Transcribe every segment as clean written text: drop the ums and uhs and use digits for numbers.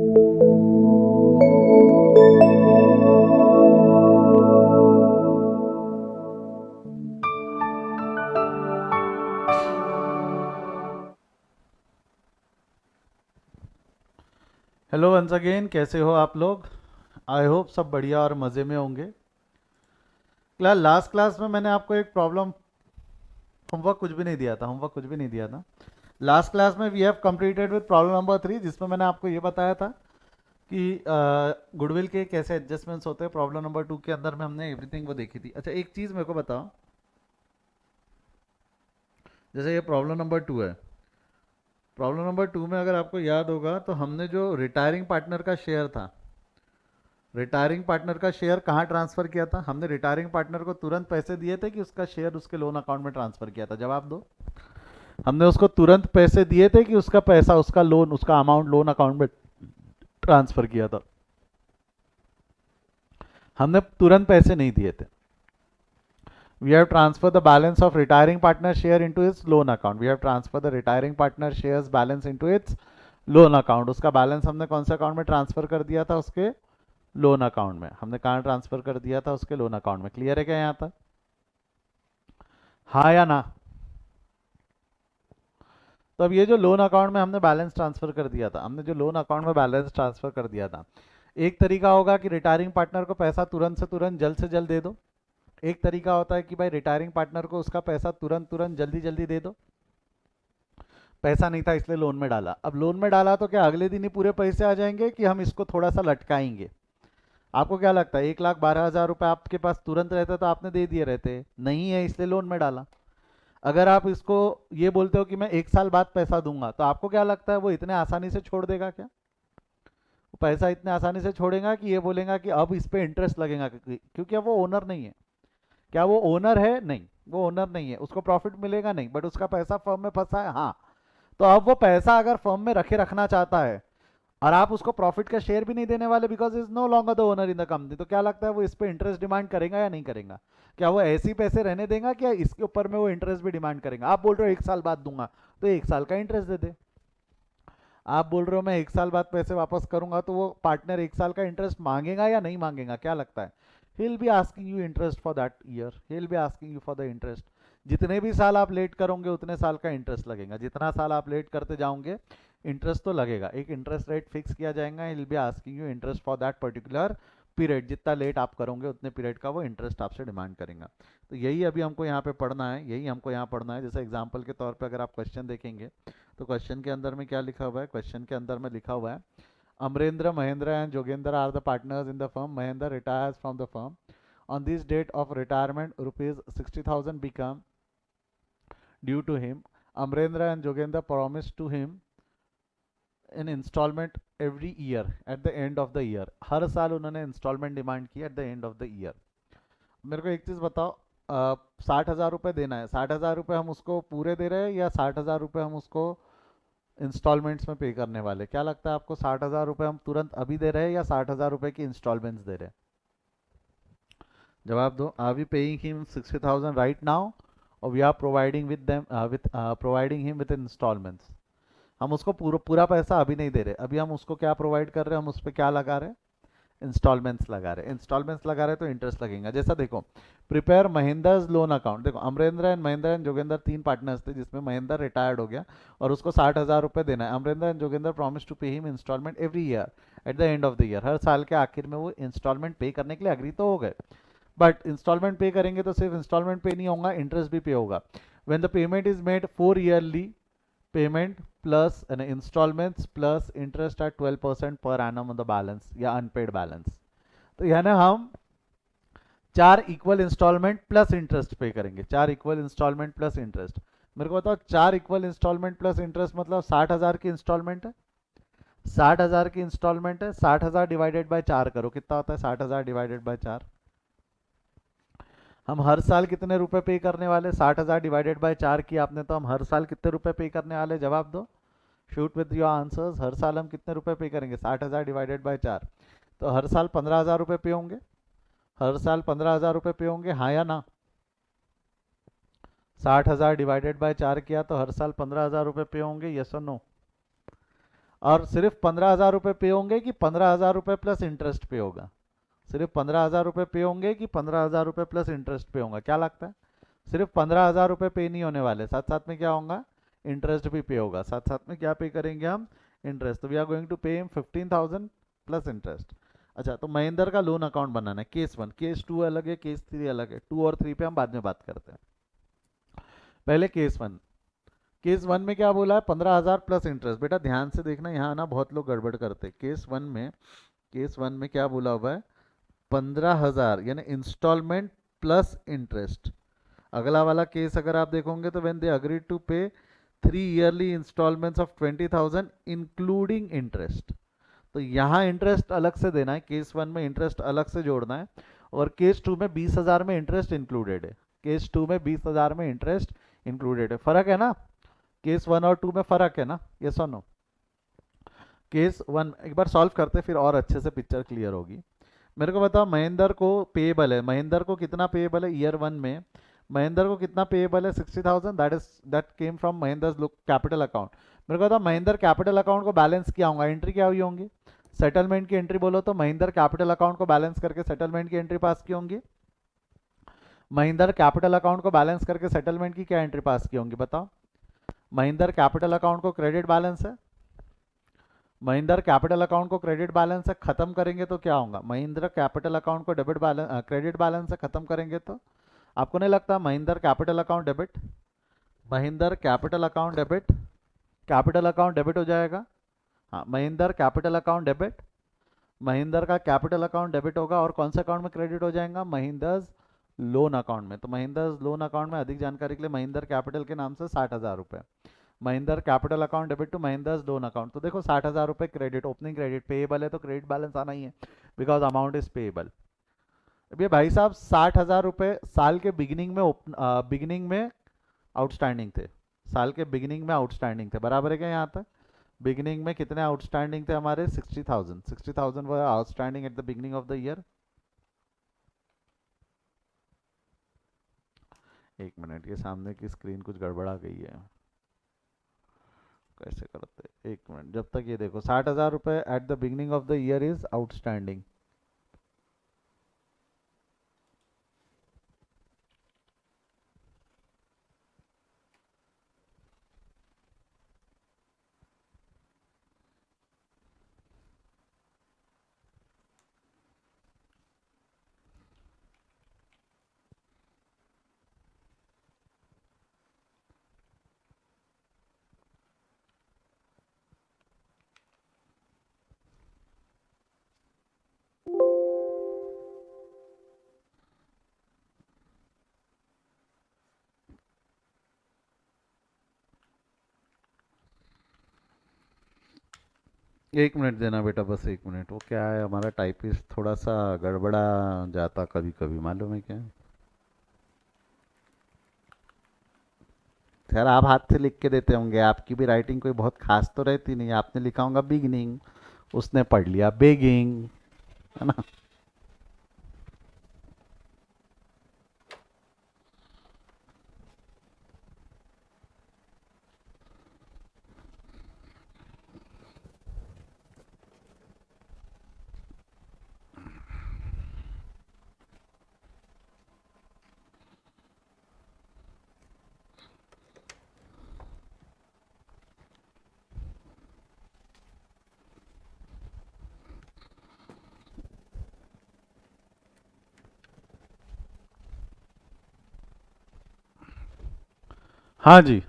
Hello once again, कैसे हो आप लोग? आई होप सब बढ़िया और मज़े में होंगे। लास्ट क्लास में मैंने आपको एक प्रॉब्लम, होमवर्क कुछ भी नहीं दिया था, लास्ट क्लास में we have completed with problem number 3, जिसमें मैंने आपको ये बताया था कि गुडविल के कैसे एडजस्टमेंट्स होते हैं। प्रॉब्लम नंबर 2 के अंदर में हमने एवरीथिंग वो देखी थी। अच्छा, एक चीज़ मेरे को बताओ, जैसे ये प्रॉब्लम नंबर 2 है। प्रॉब्लम नंबर 2 में अगर आपको याद होगा तो हमने जो रिटायरिंग पार्टनर का शेयर था, रिटायरिंग पार्टनर का शेयर कहाँ ट्रांसफर किया था? हमने रिटायरिंग पार्टनर को तुरंत पैसे दिए थे कि उसका शेयर उसके लोन अकाउंट में ट्रांसफर किया था? जवाब दो। हमने उसको तुरंत पैसे दिए थे कि उसका पैसा, उसका लोन, उसका अमाउंट लोन अकाउंट में ट्रांसफर किया था? हमने तुरंत पैसे नहीं दिए थे। We have transferred the balance of retiring partner share into its loan account. We have transferred the retiring partner shares balance into its loan account. उसका बैलेंस हमने कौन से अकाउंट में ट्रांसफर कर दिया था? उसके लोन अकाउंट में। हमने कहाँ ट्रांसफर कर दिया था? उसके लोन अकाउंट में। क्लियर है क्या यहाँ तक? हाँ या ना? तो अब ये जो लोन अकाउंट में हमने बैलेंस ट्रांसफर कर दिया था, हमने जो लोन अकाउंट में बैलेंस ट्रांसफर कर दिया था, एक तरीका होगा कि रिटायरिंग पार्टनर को पैसा तुरंत से जल्द दे दो। एक तरीका होता है कि भाई रिटायरिंग पार्टनर को उसका पैसा तुरंत तुरंत जल्दी जल्दी दे दो। पैसा नहीं था इसलिए लोन में डाला। अब लोन में डाला तो क्या अगले दिन ही पूरे पैसे आ जाएंगे कि हम इसको थोड़ा सा लटकाएंगे? आपको क्या लगता है? 1,12,000 रुपए आपके पास तुरंत रहते तो आपने दे दिए रहते, नहीं है इसलिए लोन में डाला। अगर आप इसको ये बोलते हो कि मैं 1 साल बाद पैसा दूंगा, तो आपको क्या लगता है वो इतने आसानी से छोड़ देगा क्या? वो पैसा इतने आसानी से छोड़ेगा कि ये बोलेगा कि अब इस पे इंटरेस्ट लगेगा? क्योंकि अब वो ओनर नहीं है। क्या वो ओनर है? नहीं, वो ओनर नहीं है। उसको प्रॉफिट मिलेगा? नहीं, बट उसका पैसा फर्म में फंसा है। हाँ, तो अब वो पैसा अगर फर्म में रखना चाहता है और आप उसको प्रॉफिट का शेयर भी नहीं देने वाले, because is no longer the owner in the company, तो क्या लगता है वो इस पे इंटरेस्ट डिमांड करेगा या नहीं करेगा? क्या वो ऐसे ही पैसे रहने देगा क्या इसके ऊपर में वो इंटरेस्ट भी डिमांड करेगा? आप बोल रहे हो 1 साल बाद दूंगा, तो 1 साल का इंटरेस्ट दे दे। आप बोल रहे हो मैं 1 साल बाद पैसे वापस करूंगा, तो वो पार्टनर 1 साल का इंटरेस्ट मांगेगा या नहीं मांगेगा? क्या लगता है? He will be asking you interest for that year, he will be asking you for the interest. जितने भी साल आप लेट करोगे उतने साल का इंटरेस्ट लगेगा। जितना साल आप लेट करते जाओगे इंटरेस्ट तो लगेगा। एक इंटरेस्ट रेट फिक्स किया जाएगा, he will be asking you interest for that particular period. जितना लेट आप करोगे उतने पीरियड का वो इंटरेस्ट आपसे डिमांड करेगा। तो यही अभी हमको यहाँ पे पढ़ना है, यही हमको यहाँ पढ़ना है। जैसे एग्जाम्पल के तौर पे अगर आप क्वेश्चन देखेंगे तो क्वेश्चन के अंदर में क्या लिखा हुआ है? क्वेश्चन के अंदर में लिखा हुआ है, Amarendra, Mahendra and Jogendra are the partners in the firm. Mahendra retires from the firm on this date of retirement rupees 60,000 become due to him. Amrendra and Jogendra promised to him an installment every year at the end of the year. हर साल उन्होंने instalment demand की eight the end of the year. मेरे को एक चीज़ बताओ, 60,000 रुपये देना है, 60,000 रुपये हम उसको पूरे दे रहे हैं या 60,000 रुपये हम उसको इंस्टॉलमेंट्स में पे करने वाले? क्या लगता है आपको? 60,000 रुपये हम तुरंत अभी दे रहे हैं या 60,000 रुपये की इंस्टॉलमेंट्स दे रहे हैं? जवाब दो। Are we paying him 60,000 right now और we are providing with them with providing him with installments? हम उसको पूरा पूरा पैसा अभी नहीं दे रहे, अभी हम उसको क्या प्रोवाइड कर रहे हैं? हम उस पर क्या लगा रहे हैं? इंस्टॉलमेंट्स लगा रहे हैं। इंस्टॉलमेंट्स लगा रहे हैं तो इंटरेस्ट लगेगा। जैसा देखो, प्रिपेयर महेंद्रज लोन अकाउंट। देखो, अमरेंद्र एंड जोगेंद्र 3 पार्टनर्स थे, जिसमें महेंद्र रिटायर्ड हो गया और उसको 60,000 रुपये देना है। Amarendra and Jogendra promise to pay him installment every year at the end of the year. हर साल के आखिर में वो इंस्टॉलमेंट पे करने के लिए अग्री तो हो गए, बट इंस्टॉलमेंट पे करेंगे तो सिर्फ इंस्टॉलमेंट पे नहीं होगा, इंटरेस्ट भी पे होगा। When the payment is made 4 yearly payment plus installments plus interest at 12% per annum on the balance या अनपेड बैलेंस। तो यानी हम 4 इक्वल इंस्टॉलमेंट प्लस इंटरेस्ट पे करेंगे। 4 इक्वल इंस्टॉलमेंट प्लस इंटरेस्ट। मेरे को बताओ, 4 इक्वल इंस्टॉलमेंट प्लस इंटरेस्ट मतलब 60,000 की इंस्टॉलमेंट है। 60,000 की इंस्टॉलमेंट है, 60,000 डिवाइडेड बाय 4 करो, कितना होता है? 60,000 डिवाइडेड बाय 4। हम हर साल कितने रुपए पे करने वाले? 60,000 डिवाइडेड बाय 4 की आपने, तो हम हर साल कितने रुपए पे करने वाले? जवाब दो, शूट विद योर आंसर्स। हर साल हम कितने रुपए पे करेंगे? 60,000 डिवाइडेड बाय 4, तो हर साल 15,000 रुपये पे होंगे। हर साल 15,000 रुपये पे होंगे, हाँ या ना? 60,000 डिवाइडेड बाय 4 किया तो हर साल 15,000 रुपये पे होंगे, यस और नो? और सिर्फ 15,000 रुपये पे होंगे कि 15,000 रुपये प्लस इंटरेस्ट पे होगा? सिर्फ 15,000 रुपये पे होंगे कि 15,000 रुपये प्लस इंटरेस्ट पे होगा? क्या लगता है? सिर्फ 15,000 रुपये पे नहीं होने वाले, साथ साथ में क्या होगा, इंटरेस्ट भी पे होगा। साथ साथ में क्या पे करेंगे हम, इंटरेस्ट। तो we are going to pay him 15,000 plus interest. अच्छा, तो महेंद्र का लोन अकाउंट बनाना है। केस 1, केस 2 अलग है, केस 3 अलग है। 2 और 3 पे हम बाद में बात करते हैं। पहले केस 1। केस 1 में क्या बोला है, 15,000 प्लस इंटरेस्ट। बेटा ध्यान से देखना, यहाँ ना बहुत लोग गड़बड़ करते हैं। केस 1 में क्या बोला हुआ है, 15,000 यानी इंस्टॉलमेंट प्लस इंटरेस्ट। अगला वाला केस अगर आप देखोगे तो when they agree to pay 3 yearly installments of 20,000 including interest. तो यहाँ इंटरेस्ट अलग से देना है, केस 1 में इंटरेस्ट अलग से जोड़ना है, और केस 2 में 20,000 में इंटरेस्ट इंक्लूडेड है। केस 2 में 20,000 में इंटरेस्ट इंक्लूडेड है। फर्क है ना, केस 1 और 2 में फर्क है ना, ये सुनो। केस 1 एक बार सॉल्व करते फिर और अच्छे से पिक्चर क्लियर होगी। मेरे को बताओ, महेंद्र को पेएबल है, महेंद्र को कितना पेएबल है ईयर 1 में? महेंद्र को कितना पेएबल है, 60,000। That came from Mahendra's look capital account. मेरे को बताओ, महेंद्र कैपिटल अकाउंट को बैलेंस किया होगा, एंट्री क्या हुई होंगी, सेटलमेंट की एंट्री। बोलो तो महेंद्र कैपिटल अकाउंट को बैलेंस करके सेटलमेंट की एंट्री पास की होंगी। महेंद्र कैपिटल अकाउंट को बैलेंस करके सेटलमेंट की क्या एंट्री पास की होंगी, बताओ। महेंद्र कैपिटल अकाउंट को क्रेडिट बैलेंस है, महिंद्रा कैपिटल अकाउंट को क्रेडिट बैलेंस से खत्म करेंगे तो क्या होगा, महिंद्रा कैपिटल अकाउंट को डेबिट बैलेंस क्रेडिट बैलेंस से खत्म करेंगे तो आपको नहीं लगता Mahindra capital account debit, Mahindra capital account debit, capital account debit हो जाएगा। हाँ, Mahindra capital account debit, Mahindra का कैपिटल अकाउंट डेबिट होगा, और कौन से अकाउंट में क्रेडिट हो जाएगा, महिंद्रा's लोन अकाउंट में। तो महिंद्रा's लोन अकाउंट में अधिक जानकारी के लिए महिंद्रा कैपिटल के नाम से 60,000 रुपये, Mahindra capital account debit to Mahindra's loan account. तो देखो 60,000 रुपये क्रेडिट, ओपनिंग क्रेडिट, पेएबल है तो क्रेडिट बैलेंस आना ही है, बिकॉज अमाउंट इज पेएबल। अब ये भाई साहब 60,000 रुपये साल के बिगिनिंग में आउटस्टैंडिंग थे, साल के बिगिनिंग में आउटस्टैंडिंग थे, बराबर है क्या? यहाँ तक बिगिनिंग में कितने आउटस्टैंडिंग थे हमारे, 60,000। 60,000 were outstanding at the beginning of the year. एक मिनट, ये सामने की स्क्रीन कुछ गड़बड़ा गई है, कैसे करते, एक मिनट। जब तक ये देखो, 60,000 रुपये eight the beginning of the year is outstanding. एक मिनट देना बेटा, बस एक मिनट। वो क्या है, हमारा टाइपिस्ट थोड़ा सा गड़बड़ा जाता कभी कभी, मालूम है क्या? खैर आप हाथ से लिख के देते होंगे, आपकी भी राइटिंग कोई बहुत खास तो रहती नहीं। आपने लिखा होगा बिगिनिंग, उसने पढ़ लिया बेगिंग, है ना। हाँ जी,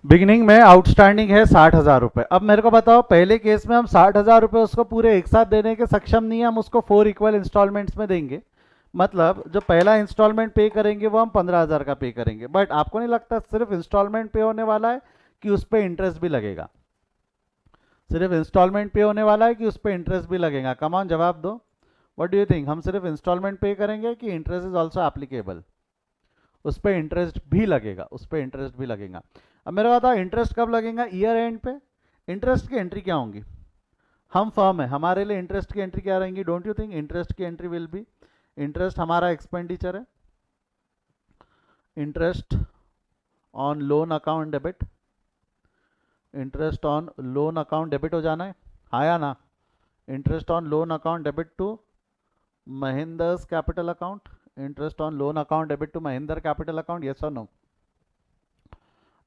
बिगिनिंग में आउटस्टैंडिंग है 60,000 रुपये। अब मेरे को बताओ, पहले केस में हम 60,000 रुपये उसको पूरे एक साथ देने के सक्षम नहीं है, हम उसको 4 इक्वल इंस्टॉलमेंट्स में देंगे। मतलब जो पहला इंस्टॉलमेंट पे करेंगे वो हम 15,000 का पे करेंगे। बट आपको नहीं लगता सिर्फ इंस्टॉलमेंट पे होने वाला है कि उस पर इंटरेस्ट भी लगेगा? सिर्फ इंस्टॉलमेंट पे होने वाला है कि उस पर इंटरेस्ट भी लगेगा? कमान जवाब दो, व्हाट डू यू थिंक, हम सिर्फ इंस्टॉलमेंट पे करेंगे कि इंटरेस्ट इज ऑल्सो एप्लीकेबल? उस पर इंटरेस्ट भी लगेगा, उस पर इंटरेस्ट भी लगेगा। अब मेरा बताओ, इंटरेस्ट कब लगेगा, ईयर एंड पे। इंटरेस्ट की एंट्री क्या होंगी, हम फर्म है, हमारे लिए इंटरेस्ट की एंट्री क्या रहेंगी, डोंट यू थिंक इंटरेस्ट की एंट्री विल बी, इंटरेस्ट हमारा एक्सपेंडिचर है, interest on loan account debit, interest on loan account debit हो जाना है, हाँ या ना? Interest on loan account debit to Mahinder's capital account, interest on loan account debit to Mahinder capital account, yes और no?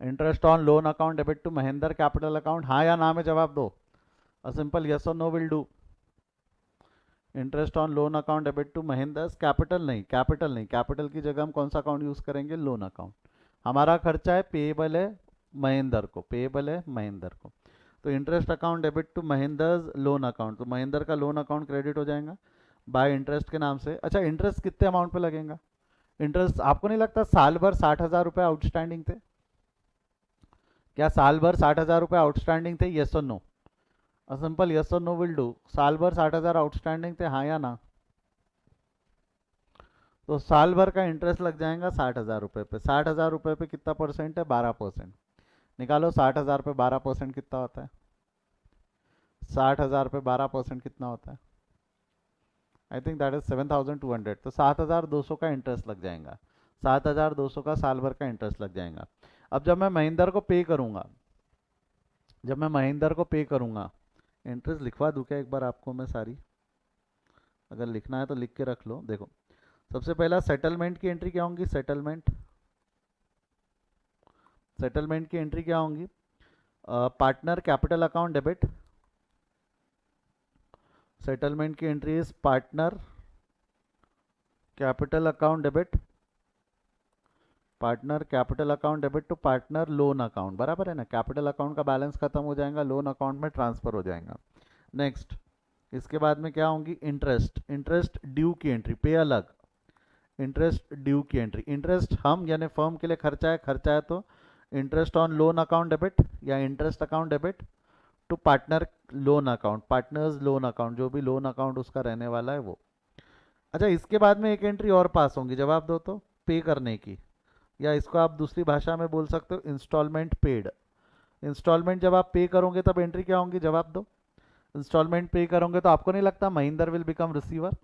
Interest on loan account debit to Mahinder capital account, हाँ या ना में जवाब दो. अ सिंपल यस और no will do. Interest on loan account debit to Mahinder's capital नहीं, capital नहीं, कैपिटल की जगह हम कौन सा अकाउंट यूज करेंगे? Loan account. हमारा खर्चा है पेएबल है महिंदर को, पेएबल है महिंदर को. तो interest account debit to Mahinder's loan account, तो महिंदर का लोन अकाउंट क्रेडिट हो जाएगा बाय इंटरेस्ट के नाम से. अच्छा, इंटरेस्ट कितने अमाउंट पे लगेगा? इंटरेस्ट आपको नहीं लगता साल भर 60,000 रुपये आउटस्टैंडिंग थे? क्या साल भर 60,000 रुपये आउटस्टैंडिंग थे, येस और नो? सिंपल यस और नो विल डू. साल भर 60,000 आउटस्टैंडिंग थे, हाँ या ना? तो साल भर का इंटरेस्ट लग जाएगा 60,000 रुपये पे. 60,000 रुपये पे कितना परसेंट है? 12%. निकालो 60,000 पे 12% कितना होता है? 60,000 पे 12% कितना होता है? आई थिंक दैट इज 7,200. तो 7,200 का इंटरेस्ट लग जाएगा. 7,200 का साल भर का इंटरेस्ट लग जाएगा. अब जब मैं महिंदर को पे करूंगा, जब मैं महिंदर को पे करूंगा, इंटरेस्ट लिखवा दूं क्या एक बार आपको मैं सारी? अगर लिखना है तो लिख के रख लो. देखो, सबसे पहला सेटलमेंट की एंट्री क्या होंगी? सेटलमेंट, सेटलमेंट की एंट्री क्या होंगी? Partner capital account debit. Settlement की entry is partner capital account debit, partner capital account debit to partner loan account. बराबर है ना? कैपिटल अकाउंट का बैलेंस खत्म हो जाएगा, लोन अकाउंट में ट्रांसफर हो जाएगा. नेक्स्ट, इसके बाद में क्या होंगी? इंटरेस्ट, इंटरेस्ट ड्यू की एंट्री, पे अलग, इंटरेस्ट ड्यू की एंट्री. इंटरेस्ट हम यानी फर्म के लिए खर्चा है, खर्चा है तो interest on loan account debit या interest account debit to partner loan account, partners loan account, जो भी लोन अकाउंट उसका रहने वाला है वो. अच्छा, इसके बाद में एक एंट्री और पास होंगी, जवाब दो तो, पे करने की, या इसको आप दूसरी भाषा में बोल सकते हो इंस्टॉलमेंट पेड. इंस्टॉलमेंट जब आप पे करोगे तब एंट्री क्या होंगी? जवाब दो. इंस्टॉलमेंट पे करोगे तो आपको नहीं लगता Mahinder will become receiver?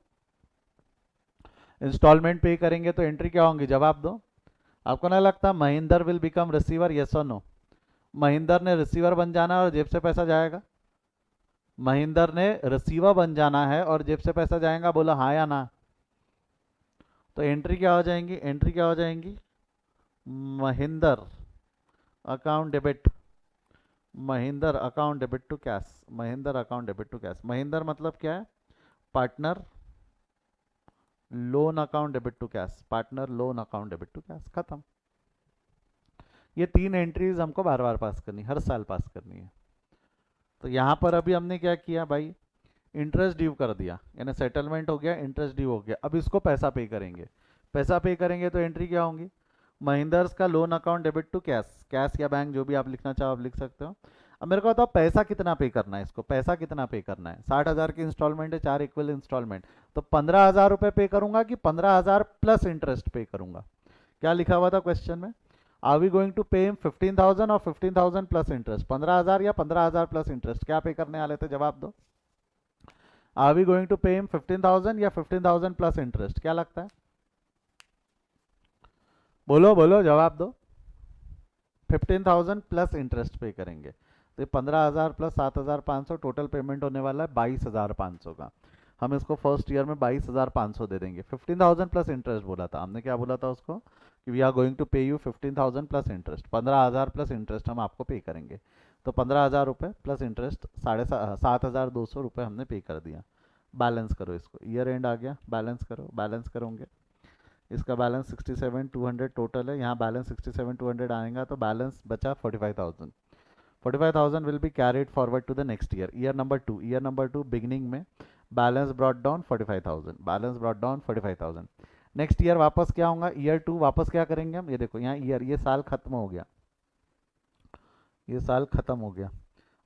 Installment pay करेंगे तो एंट्री क्या होंगी? जवाब दो. आपको नहीं लगता Mahinder will become receiver, yes और नो? महिंदर ने रिसीवर बन जाना है और जेब से पैसा जाएगा. महिंदर ने रिसीवर बन जाना है और जेब से पैसा जाएगा, बोला हाँ या ना? तो एंट्री क्या हो जाएंगी? एंट्री क्या हो जाएंगी? Mahinder account debit, Mahinder account debit to cash, Mahinder account debit to cash. Mahinder मतलब क्या है? Partner loan account debit to cash, partner loan account debit to cash. खत्म. ये तीन एंट्रीज हमको बार बार पास करनी, हर साल पास करनी है. तो यहाँ पर अभी हमने क्या किया भाई? इंटरेस्ट ड्यू कर दिया, यानी सेटलमेंट हो गया, इंटरेस्ट ड्यू हो गया. अब इसको पैसा पे करेंगे. पैसा पे करेंगे तो एंट्री क्या होंगी? महिंदर्स का loan account debit to cash, cash या बैंक जो भी आप लिखना चाहो आप लिख सकते हो. अब मेरे को बताओ पैसा कितना पे करना है इसको, पैसा कितना पे करना है? 60,000 की इंस्टॉलमेंट है, 4 इक्वल इंस्टॉलमेंट, तो 15,000 रुपये पे करूंगा कि 15,000 प्लस इंटरेस्ट पे करूंगा? क्या लिखा हुआ था क्वेश्चन में? आर वी गोइंग टू पे 15,000 और 15,000 प्लस इंटरेस्ट? 15,000 या 15,000 प्लस इंटरेस्ट, क्या पे करने वाले थे? जवाब दो. आर वी गोइंग टू पे 15,000 या 15,000 प्लस इंटरेस्ट? क्या लगता है? बोलो बोलो, जवाब दो. 15,000 प्लस इंटरेस्ट पे करेंगे. तो 15,000 प्लस 7,500, टोटल पेमेंट होने वाला है 22,500 का. हम इसको फर्स्ट ईयर में 22,500 दे देंगे. 15,000 प्लस इंटरेस्ट बोला था हमने, क्या बोला था उसको? कि वी आर गोइंग टू पे you 15,000 plus interest, 15,000 plus interest हम आपको पे करेंगे. तो 15,000 रुपये प्लस इंटरेस्ट 7,200 रुपये हमने पे कर दिया. बैलेंस करो इसको, ईयर एंड आ गया, बैलेंस करो. बैलेंस करोगे, इसका बैलेंस 67,200 टोटल है, यहाँ बैलेंस 67,200 आएगा, तो बैलेंस बचा 45,000. 45,000 will be carried forward to the next year. Year number two, year number two beginning में balance brought down 45,000, balance brought down 45,000. Next year वापस क्या होगा? ईयर टू वापस क्या करेंगे हम? ये देखो यहाँ ईयर, ये साल खत्म हो गया, ये साल खत्म हो गया.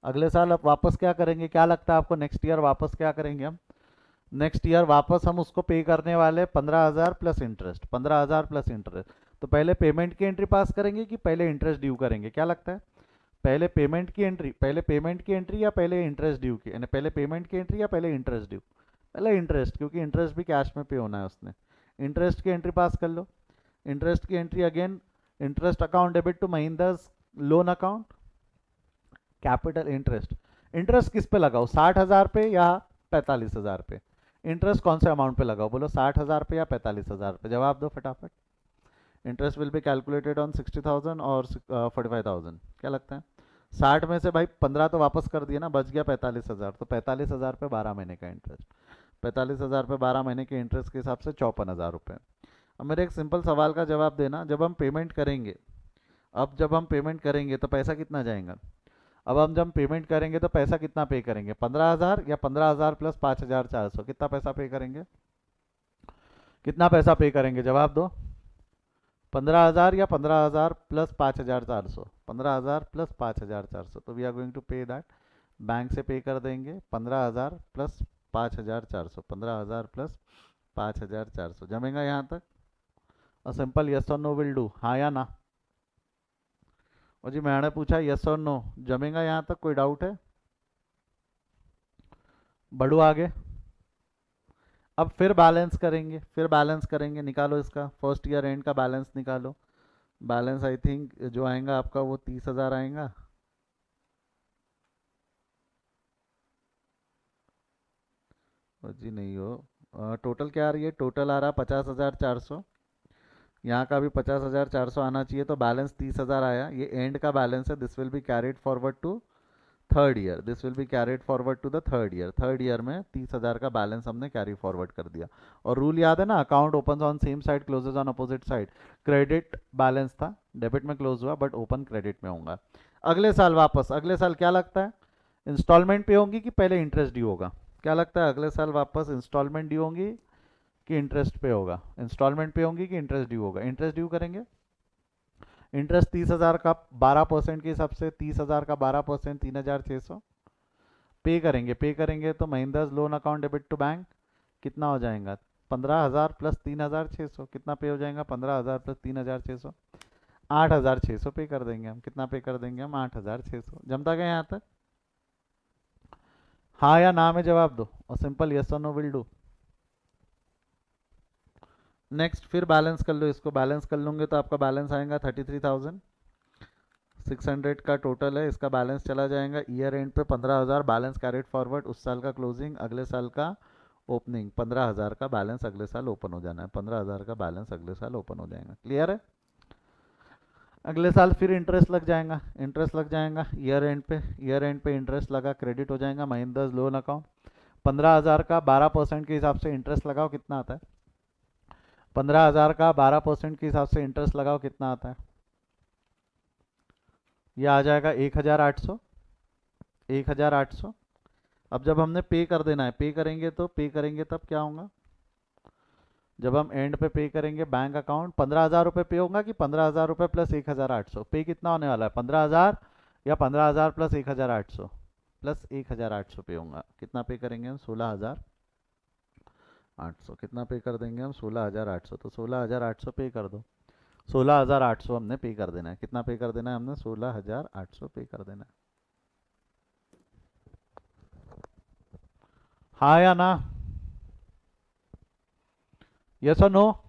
अगले साल अब वापस क्या करेंगे? क्या लगता है आपको नेक्स्ट ईयर वापस क्या करेंगे हम? नेक्स्ट ईयर वापस हम उसको पे करने वाले 15,000 प्लस इंटरेस्ट, 15,000 प्लस इंटरेस्ट. तो पहले पेमेंट की एंट्री पास करेंगे कि पहले इंटरेस्ट ड्यू करेंगे? क्या लगता है? पहले पेमेंट की एंट्री, पहले पेमेंट की एंट्री या पहले इंटरेस्ट ड्यू की, यानी पहले पेमेंट की एंट्री या पहले इंटरेस्ट ड्यू? पहले इंटरेस्ट, क्योंकि इंटरेस्ट भी कैश में पे होना है उसने. इंटरेस्ट की एंट्री पास कर लो. इंटरेस्ट की entry again, interest account debit to Mahinder's loan account, capital interest, interest किस पे लगाओ, 60,000 पे या 45,000 पे? इंटरेस्ट कौन से अमाउंट पे लगाओ, बोलो 60,000 पे या 45,000 पे, जवाब दो फटाफट। Interest will be calculated on 60,000 और 45,000, क्या लगता है? 60 में से भाई 15 तो वापस कर दिया ना, बच गया 45,000, तो 45,000 पे 12 महीने का इंटरेस्ट, 45,000 पे 12 महीने के इंटरेस्ट के हिसाब से 54,000 रुपये। अब मेरे एक सिंपल सवाल का जवाब देना, जब हम पेमेंट करेंगे, अब जब हम पेमेंट करेंगे तो पैसा कितना जाएगा? अब हम जब पेमेंट करेंगे तो पैसा कितना पे करेंगे, 15,000 या 15,000 प्लस 5,400, कितना पैसा पे करेंगे? कितना पैसा पे करेंगे, जवाब दो। 15,000 या 15,000 प्लस 5,400, 15,000 प्लस 5,400, तो वी आर गोइंग टू पे दैट, बैंक से पे कर देंगे 15,000 प्लस 5,400, 15,000 प्लस 5,400, जमेगा यहाँ तक? और सिंपल यस और नो विल डू, हाँ या ना? और जी मैंने पूछा यस और नो, जमेगा यहाँ तक, कोई डाउट है? बढ़ो आगे। अब फिर बैलेंस करेंगे, फिर बैलेंस करेंगे, निकालो इसका फर्स्ट ईयर एंड का बैलेंस निकालो। बैलेंस आई थिंक जो आएगा आपका वो 30,000 आएगा। जी नहीं हो, टोटल क्या आ रही है, टोटल आ रहा 50,400, यहाँ का भी 50,400 आना चाहिए, तो बैलेंस 30,000 आया, ये एंड का बैलेंस है, this will be carried forward to third year, this will be carried forward to the third year, third year में 30,000 का बैलेंस हमने कैरी फॉरवर्ड कर दिया। और रूल याद है ना, account open on same side closes on opposite side, credit balance था, डेबिट में क्लोज हुआ बट ओपन क्रेडिट में होगा। अगले साल वापस, अगले साल क्या लगता है, इंस्टॉलमेंट पे होंगी कि पहले इंटरेस्ट ड्यू होगा, क्या लगता है अगले साल वापस इंस्टॉलमेंट ड्यू होंगी कि इंटरेस्ट पे होगा, इंस्टॉलमेंट पे होंगी कि इंटरेस्ट ड्यू होगा? इंटरेस्ट ड्यू करेंगे। इंटरेस्ट 30,000 का 12% के हिसाब से, 30,000 का 12% 3,600 पे करेंगे, पे करेंगे तो Mahindra loan account debit to bank कितना हो जाएगा, 15,000 प्लस 3,600, कितना पे हो जाएगा, 15,000 प्लस 3,600, 8,600 पे कर देंगे हम, कितना पे कर देंगे हम, 8,600, जमता गया यहाँ तक? हाँ या ना में जवाब दो, और सिंपल यस और नो विल डू। नेक्स्ट फिर बैलेंस कर लो इसको, बैलेंस कर लूँगे तो आपका बैलेंस आएगा 33,600 का टोटल है, इसका बैलेंस चला जाएगा ईयर एंड पे 15,000 बैलेंस कैरिड फॉरवर्ड, उस साल का क्लोजिंग, अगले साल का ओपनिंग, 15,000 का बैलेंस अगले साल ओपन हो जाना है, 15,000 का बैलेंस अगले साल ओपन हो जाएगा, क्लियर है? अगले साल फिर इंटरेस्ट लग जाएगा, इंटरेस्ट लग जाएगा ईयर एंड पे, ईयर एंड पे इंटरेस्ट लगा, क्रेडिट हो जाएगा महिंद्रा लोन अकाउंट, 15,000 का 12% के हिसाब से इंटरेस्ट लगाओ, कितना आता है? 15,000 का 12% के हिसाब से इंटरेस्ट लगाओ, कितना आता है? ये आ जाएगा 1,800, 1,800। अब जब हमने पे कर देना है, पे करेंगे तो पे करेंगे तब क्या होगा, जब हम एंड पे पे करेंगे बैंक अकाउंट, 15,000 रुपये पे होगा कि 15,000 रुपये प्लस 1,800, पे कितना होने वाला है, 15,000 या 15,000 प्लस 1,800, प्लस 1,800 पे होगा, कितना पे करेंगे हम, 16,800, कितना पे कर देंगे हम, 16,800, तो 16,800 पे कर दो, 16,800 हमने पे कर देना है, कितना पे कर देना है हमने, 16,800 पे कर देना है, हाँ या ना, यस और नो,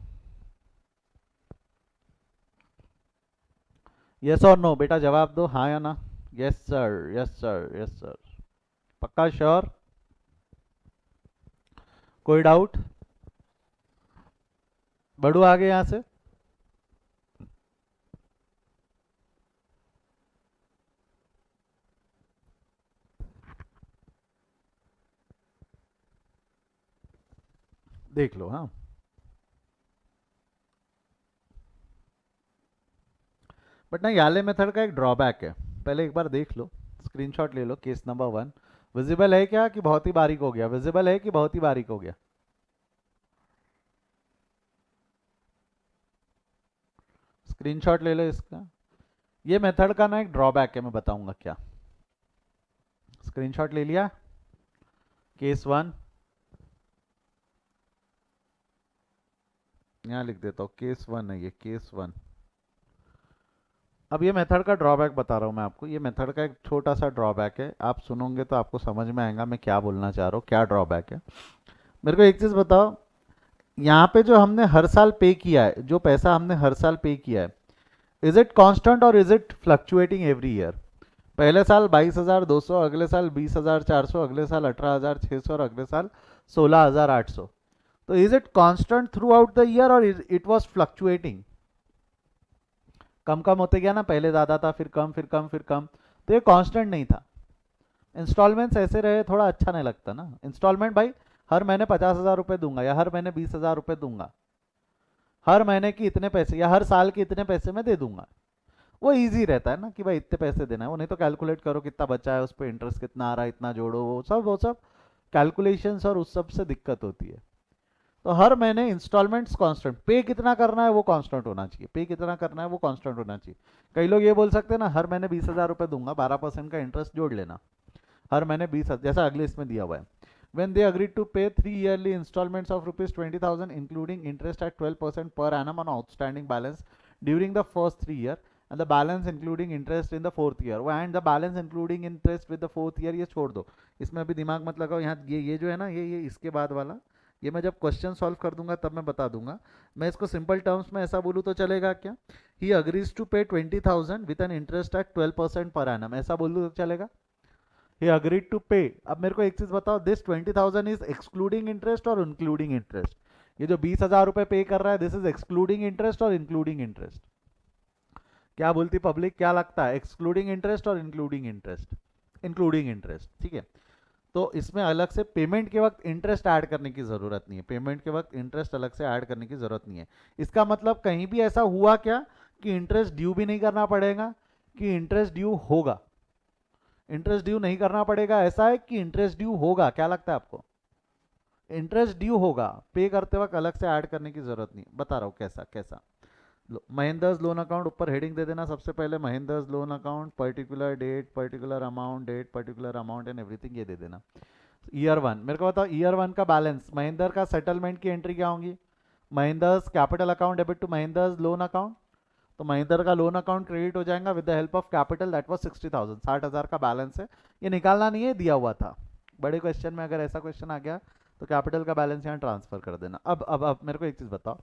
यस और नो बेटा जवाब दो, हाँ या ना? Yes sir, yes sir, yes sir, पक्का श्योर, कोई डाउट? बढ़ू आगे यहां से। देख लो, हाँ बट ना याले मेथड का एक ड्रॉबैक है, पहले एक बार देख लो, स्क्रीनशॉट ले लो, केस नंबर 1 विजिबल है क्या कि बहुत ही बारीक हो गया, विजिबल है कि बहुत ही बारीक हो गया? स्क्रीनशॉट ले लो इसका, ये मेथड का ना एक ड्रॉबैक है, मैं बताऊंगा क्या। स्क्रीनशॉट ले लिया, केस 1 यहाँ लिख देता हूँ, केस 1 है ये, केस 1। अब ये मेथड का ड्रॉबैक बता रहा हूँ मैं आपको, ये मेथड का एक छोटा सा ड्रॉबैक है, आप सुनोगे तो आपको समझ में आएगा मैं क्या बोलना चाह रहा हूँ, क्या ड्रॉबैक है। मेरे को एक चीज़ बताओ, यहाँ पे जो हमने हर साल पे किया है, जो पैसा हमने हर साल पे किया है, इज इट कांस्टेंट और is it fluctuating every year? पहले साल 22,200, अगले साल 20,400, अगले साल 18,600 और अगले साल 16,800। तो is it constant throughout the year और इट वाज फ्लक्चुएटिंग? कम कम होते गया ना, पहले ज़्यादा था फिर कम फिर कम फिर कम, तो ये कांस्टेंट नहीं था। इंस्टॉलमेंट्स ऐसे रहे थोड़ा अच्छा नहीं लगता ना। इंस्टॉलमेंट भाई हर महीने 50,000 रुपये दूंगा या हर महीने 20,000 रुपये दूंगा, हर महीने की इतने पैसे या हर साल के इतने पैसे मैं दे दूंगा, वो इजी रहता है ना कि भाई इतने पैसे देना है। वो नहीं तो कैलकुलेट करो कितना बचा है, उस पर इंटरेस्ट कितना आ रहा है, इतना जोड़ो, वो सब कैलकुलेशंस और उस सब से दिक्कत होती है। तो हर महीने इंस्टॉलमेंट्स कांस्टेंट, पे कितना करना है वो कांस्टेंट होना चाहिए, पे कितना करना है वो कांस्टेंट होना चाहिए। कई लोग ये बोल सकते हैं ना हर महीने 20,000 रुपये दूंगा, 12% का इंटरेस्ट जोड़ लेना, हर महीने 20,000 जैसा अगले इसमें दिया हुआ है। When they agreed to pay 3 yearly installments of rupees 20,000 including interest at 12% per annum on outstanding balance during the first 3 year and the balance including interest in the fourth year, and the balance including interest with the fourth year ये छोड़ दो, इसमें अभी दिमाग मत लगाओ। यहाँ ये जो है ना, ये इसके बाद वाला, ये मैं जब क्वेश्चन सॉल्व कर दूंगा तब मैं बता दूंगा। मैं इसको सिंपल टर्म्स में ऐसा बोलूँ तो चलेगा क्या? ही agrees to pay 20,000 with an interest at 12% per annum, ऐसा बोलूँ तो चलेगा? he agreed to pay। अब मेरे को एक चीज बताओ, दिस 20,000 इज एक्सक्लूडिंग इंटरेस्ट और इंक्लूडिंग इंटरेस्ट? ये जो 20,000 रुपए पे कर रहा है, दिस इज एक्सक्लूडिंग इंटरेस्ट और इंक्लूडिंग इंटरेस्ट? क्या बोलती पब्लिक, क्या लगता है, एक्सक्लूडिंग इंटरेस्ट और इंक्लूडिंग इंटरेस्ट? इंक्लूडिंग इंटरेस्ट, ठीक है। तो इसमें अलग से पेमेंट के वक्त इंटरेस्ट ऐड करने की जरूरत नहीं है, पेमेंट के वक्त इंटरेस्ट अलग से ऐड करने की जरूरत नहीं है। इसका मतलब कहीं भी ऐसा हुआ क्या कि इंटरेस्ट ड्यू भी नहीं करना पड़ेगा, कि इंटरेस्ट ड्यू होगा? इंटरेस्ट ड्यू नहीं करना पड़ेगा ऐसा है कि इंटरेस्ट ड्यू होगा? क्या लगता है आपको? इंटरेस्ट ड्यू होगा, पे करते वक्त अलग से ऐड करने की जरूरत नहीं। बता रहा हूँ कैसा कैसा। महिंद्रास लोन अकाउंट, ऊपर हेडिंग दे देना सबसे पहले, Mahindra's loan account, particular date, particular amount, date, particular amount and everything, ये दे देना। ईयर 1 मेरे को बताओ, ईयर 1 का बैलेंस, महिंद्रा का सेटलमेंट की एंट्री क्या होंगी? Mahindra's capital account debit to Mahindra's loan account, तो महिंद्रा का लोन अकाउंट क्रेडिट हो जाएगा with the help of capital, that was 60,000, 60,000 का बैलेंस है। ये निकालना नहीं है, दिया हुआ था। बड़े क्वेश्चन में अगर ऐसा क्वेश्चन आ गया तो कैपिटल का बैलेंस यहाँ ट्रांसफर कर देना। अब मेरे को एक चीज बताओ,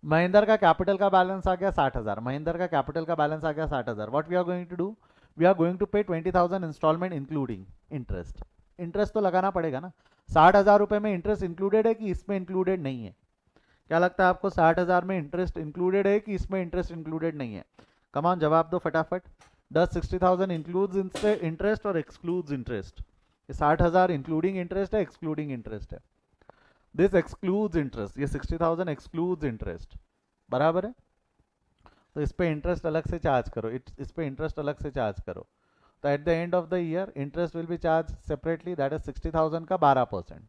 महिंद्रा का कैपिटल का बैलेंस आ गया 60,000, महिंद्रा का कैपिटल का बैलेंस आ गया 60,000। What we are going to do, we are going to pay 20,000 instalment including interest. Interest तो लगाना पड़ेगा ना। 60,000 रुपए में इंटरेस्ट इंक्लूडेड है कि इसमें इंक्लूडेड नहीं है? क्या लगता है आपको, 60,000 में इंटरेस्ट इंक्लूडेड है कि इसमें इंटरेस्ट इंक्लूडेड नहीं है? कमान जवाब दो फटाफट। 60,000 इंक्लूड्स इंटरेस्ट और एक्सक्लूड्स इंटरेस्ट? ये 60,000 इंक्लूडिंग इंटरेस्ट है, एक्सक्लूडिंग इंटरेस्ट है? दिस एक्सक्लूड्स इंटरेस्ट, ये 60,000 एक्सक्लूड्स इंटरेस्ट, बराबर है? तो इस पे इंटरेस्ट अलग से चार्ज करो, इस पे इंटरेस्ट अलग से चार्ज करो। तो eight the end of the year interest will be charge separately, that is 60,000 का 12%,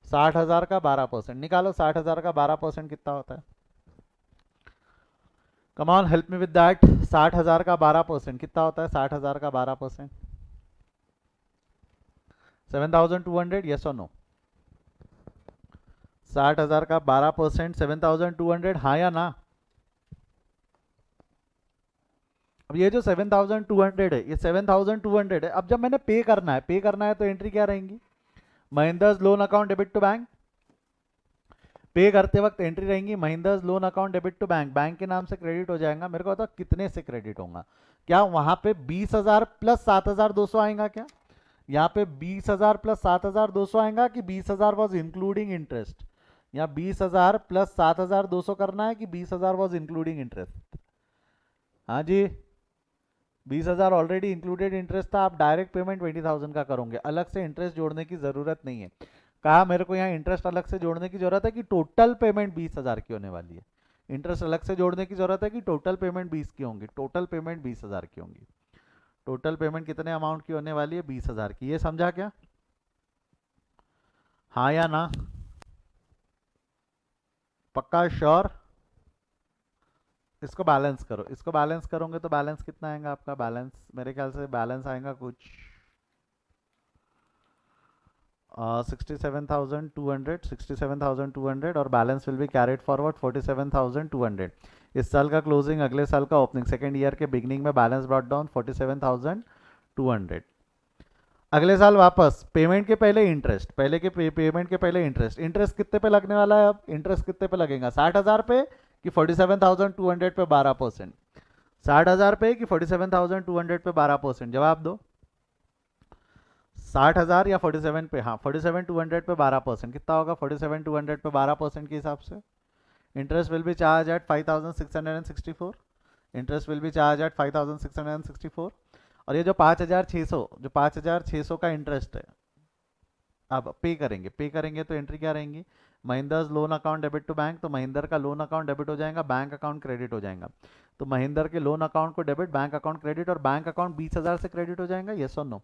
60,000 का 12%। निकालो 60,000 का 12% कितना होता है? कम on help me with that. 60,000 का 12% कितना होता है? 60,000 का 12%, 7,200, यस और नो? 60,000 का 12% 7,200, हाँ या ना? अब ये जो 7,200 है, ये 7,200 है। अब जब मैंने पे करना है तो एंट्री क्या रहेंगी? Mahindra's loan account debit to bank, pay करते वक्त एंट्री रहेंगी Mahindra's loan account debit to bank, bank के नाम से क्रेडिट हो जाएगा। मेरे को बताओ कितने से क्रेडिट होगा? क्या वहां पे 20,000 प्लस 7,200 आएगा क्या? यहाँ पे 20,000 प्लस 7,200 आएगा कि 20,000 वॉज इंक्लूडिंग इंटरेस्ट? यहाँ 20,000 प्लस 7,200 करना है कि 20,000 वॉज इंक्लूडिंग इंटरेस्ट? हाँ जी, 20,000 ऑलरेडी इंक्लूडेड इंटरेस्ट था, आप डायरेक्ट पेमेंट 20,000 का करोगे, अलग से इंटरेस्ट जोड़ने की जरूरत नहीं है। कहा मेरे को यहाँ इंटरेस्ट अलग से जोड़ने की जरूरत है कि टोटल पेमेंट 20,000 की होने वाली है? इंटरेस्ट अलग से जोड़ने की जरूरत है कि टोटल पेमेंट 20 की होंगी? टोटल पेमेंट 20,000 की होंगी। टोटल पेमेंट कितने अमाउंट की होने वाली है? 20,000 की। ये समझा क्या? हाँ या ना? पक्का श्योर? इसको बैलेंस करो, इसको बैलेंस करोगे तो बैलेंस कितना आएगा आपका? बैलेंस मेरे ख्याल से बैलेंस आएगा कुछ 67,200 और balance will be carried forward 47,200। इस साल का क्लोजिंग, अगले साल का ओपनिंग, सेकेंड ईयर के बिगनिंग में बैलेंस ब्रॉट डाउन 47,200। अगले साल वापस पेमेंट के पहले इंटरेस्ट, पहले के पेमेंट के पहले इंटरेस्ट, इंटरेस्ट कितने पे लगने वाला है? अब इंटरेस्ट कितने पे लगेगा? 60,000 पे कि 47,200 पे 12%? 60,000 पे कि 47,200 पे 12%? जवाब दो। 60,000 या 47 पे? हाँ, 47,200 पे 12%। कितना होगा 47,200 पे 12% के हिसाब से? Interest will be charge at 5,664। Interest will be charge at 5,664। और ये जो 5,600, जो 5,600 का इंटरेस्ट है, अब पे करेंगे तो एंट्री क्या रहेंगी? Mahindra's loan account debit to bank, तो महिंद्रा का लोन अकाउंट डेबिट हो जाएगा, बैंक अकाउंट क्रेडिट हो जाएगा। तो महिंद्रा के लोन अकाउंट को डेबिट, बैंक अकाउंट क्रेडिट, और बैंक अकाउंट 20,000 से क्रेडिट हो जाएगा। यस और नो?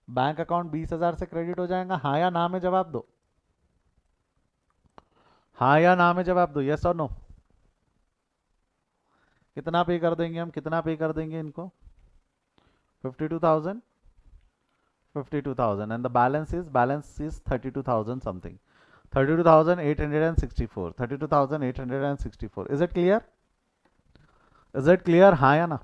बैंक अकाउंट 20,000 से क्रेडिट हो जाएगा, हाँ या ना में जवाब दो। हाँ या ना में जवाब दो, यस और नो? कितना पे कर देंगे हम, कितना पे कर देंगे इनको? 52,000, 52,000, and the balance is 32,000 something, 32,864, 32,864. Is it clear? Is it clear? हाँ या ना?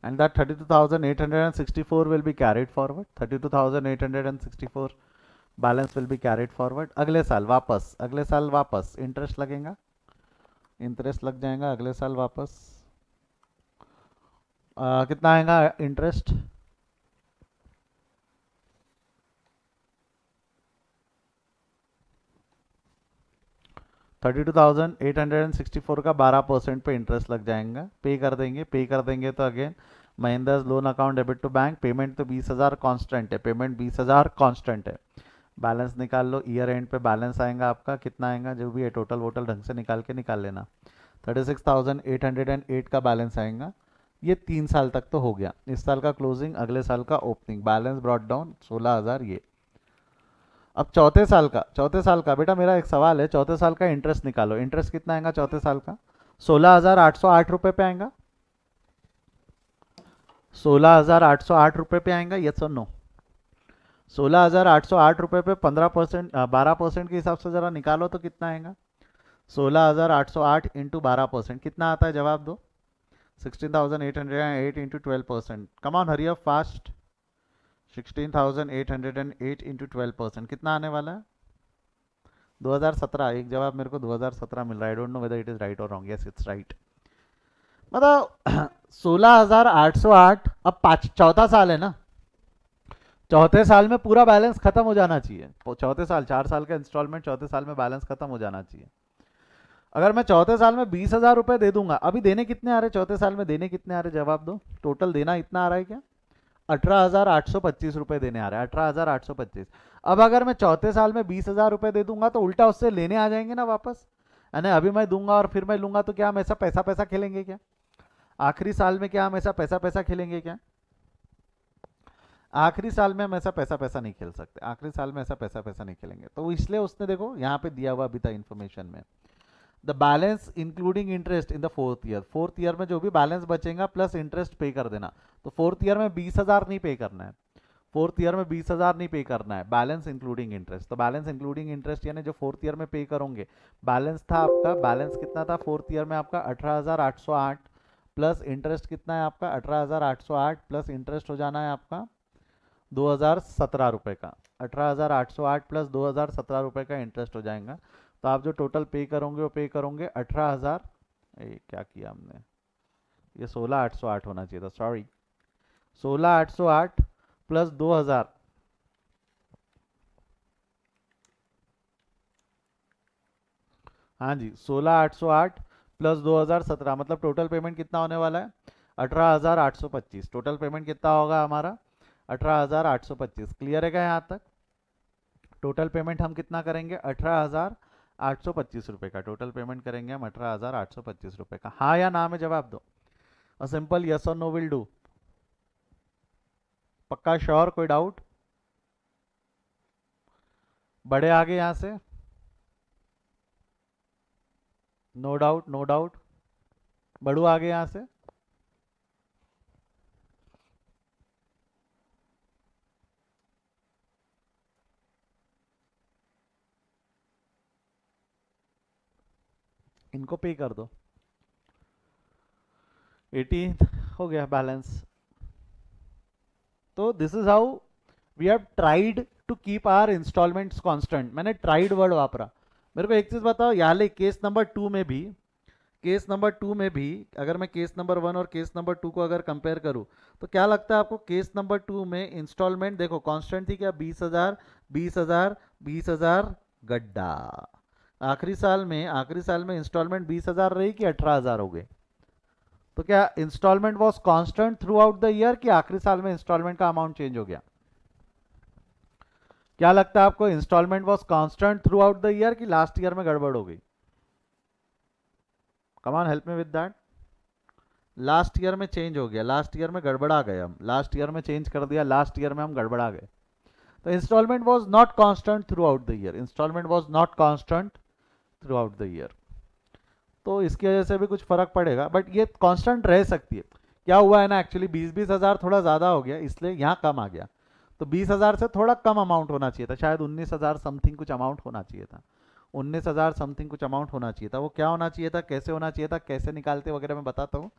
And that 32,864 will be carried forward. 32,864 balance will be carried forward. अगले साल वापस इंटरेस्ट लगेगा, इंटरेस्ट लग जाएगा अगले साल वापस। कितना आएगा इंटरेस्ट? $32,864 का 12% पे इंटरेस्ट लग जाएगा। पे कर देंगे तो again Mahindra's loan account debit to bank, payment तो 20,000 कांस्टेंट है, पेमेंट 20,000 कांस्टेंट है। बैलेंस निकाल लो, ईयर एंड पे बैलेंस आएगा आपका, कितना आएगा जो भी है टोटल वोटल ढंग से निकाल लेना। 36,808 का बैलेंस आएगा। ये 3 साल तक तो हो गया, इस साल का क्लोजिंग, अगले साल का ओपनिंग, बैलेंस ब्रॉट डाउन 16,000 ये। अब चौथे साल का बेटा मेरा एक सवाल है, चौथे साल का इंटरेस्ट निकालो। इंटरेस्ट कितना आएगा चौथे साल का? 16,808 रुपए पे आएगा। 16,808 रुपए पे आएगा, यस और नो? 16,808 रुपए पे 15%, 12% के हिसाब से जरा निकालो तो कितना आएगा? 16,808 इंटू 12% कितना आता है? जवाब दो। 16,808 into 12%। Come on hurry up fast. 16,808 into 12% कितना आने वाला है? 2017। एक जवाब मेरे को 2017 मिल रहा है। I don't know whether it is right और रॉन्ग। Yes it's right. मतलब 16,808। अब चौथा साल है ना, चौथे साल में पूरा बैलेंस खत्म हो जाना चाहिए। चौथे साल 4 साल का इंस्टॉलमेंट, चौथे साल में बैलेंस खत्म हो जाना चाहिए। अगर मैं चौथे साल में 20,000 रुपए दे दूंगा, अभी देने कितने आ रहे चौथे साल में? देने कितने आ रहे जवाब दो। टोटल देना इतना आ रहा है क्या? 18,825 रुपए देने आ रहा है, 18,825। अब अगर मैं चौथे साल में 20,000 रुपए दे दूंगा तो उल्टा उससे लेने आ जाएंगे ना वापस, यानी अभी मैं दूंगा और फिर मैं लूंगा, तो क्या हम ऐसा पैसा पैसा खेलेंगे क्या? आखिरी साल में क्या हम ऐसा पैसा पैसा खेलेंगे क्या? आखिरी साल में हम ऐसा पैसा पैसा नहीं खेल सकते, आखिरी साल में ऐसा पैसा पैसा नहीं खेलेंगे। तो इसलिए उसने देखो यहाँ पे दिया हुआ भी था इन्फॉर्मेशन में, the balance including interest in the fourth year में जो भी बैलेंस बचेगा प्लस इंटरेस्ट पे कर देना। तो फोर्थ ईयर में 20,000 नहीं पे करना है, फोर्थ ईयर में 20,000 नहीं पे करना है, बैलेंस इंक्लूडिंग इंटरेस्ट। तो बैलेंस इंक्लूडिंग इंटरेस्ट यानी जो फोर्थ ईयर में पे करोगे, बैलेंस था आपका, बैलेंस कितना था फोर्थ ईयर में आपका? 18,808 प्लस इंटरेस्ट कितना है आपका? 18,808 प्लस इंटरेस्ट हो जाना है आपका 2,017 रुपए का। 18,808 प्लस 2,017 रुपए का इंटरेस्ट हो जाएगा। तो आप जो टोटल पे करोगे वो पे करोगे 18,000, क्या किया हमने, ये 16,808 होना चाहिए था, सॉरी। 16,808 प्लस 2,000, हाँ जी 16,808 प्लस 2,017, मतलब टोटल पेमेंट कितना होने वाला है? 18,825। टोटल पेमेंट कितना होगा हमारा? 18,825। क्लियर है क्या यहाँ तक? टोटल पेमेंट हम कितना करेंगे? 18,825 रुपए का टोटल पेमेंट करेंगे हम, 18,825 रुपए का। हाँ या ना में जवाब दो। अ सिंपल यस और नो विल डू। पक्का श्योर? कोई डाउट? बढ़े आगे यहां से? No doubt, no doubt. बढ़ू आगे यहां से? इनको पे कर दो। 18 हो गया बैलेंस। तो this is how we have tried to keep our installments constant. मैंने ट्राइड वर्ड वापरा। मेरे को एक चीज बताओ, यहाँ केस नंबर 2 में भी केस नंबर 2 में भी अगर मैं केस नंबर 1 और केस नंबर 2 को अगर कंपेयर करूं तो क्या लगता है आपको? केस नंबर 2 में इंस्टॉलमेंट देखो कांस्टेंट थी क्या? 20,000, 20,000, 20,000, गड्ढा। आखिरी साल में इंस्टॉलमेंट 20,000 रही कि 18,000 हो गए? तो क्या installment was constant throughout the year कि आखिरी साल में इंस्टॉलमेंट का अमाउंट चेंज हो गया? क्या लगता है आपको? Installment was constant throughout the year कि लास्ट ईयर में गड़बड़ हो गई? Come on help me with that. Last year में चेंज हो गया, लास्ट ईयर में गड़बड़ा गए, हम लास्ट ईयर में चेंज कर दिया, लास्ट ईयर में हम गड़बड़ा गए। तो installment was not constant throughout the year, installment was not constant throughout the year. तो इसकी वजह से भी कुछ फर्क पड़ेगा, बट ये कांस्टेंट रह सकती है। क्या हुआ है ना, एक्चुअली 20-20 हज़ार थोड़ा ज़्यादा हो गया, इसलिए यहाँ कम आ गया। तो 20,000 से थोड़ा कम अमाउंट होना चाहिए था, शायद 19,000 समथिंग कुछ अमाउंट होना चाहिए था। 19,000 समथिंग कुछ अमाउंट होना चाहिए था। वो क्या होना चाहिए था, कैसे होना चाहिए था, कैसे निकालते वगैरह मैं बताता हूँ।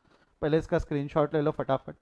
पहले इसका स्क्रीनशॉट ले लो फटाफट।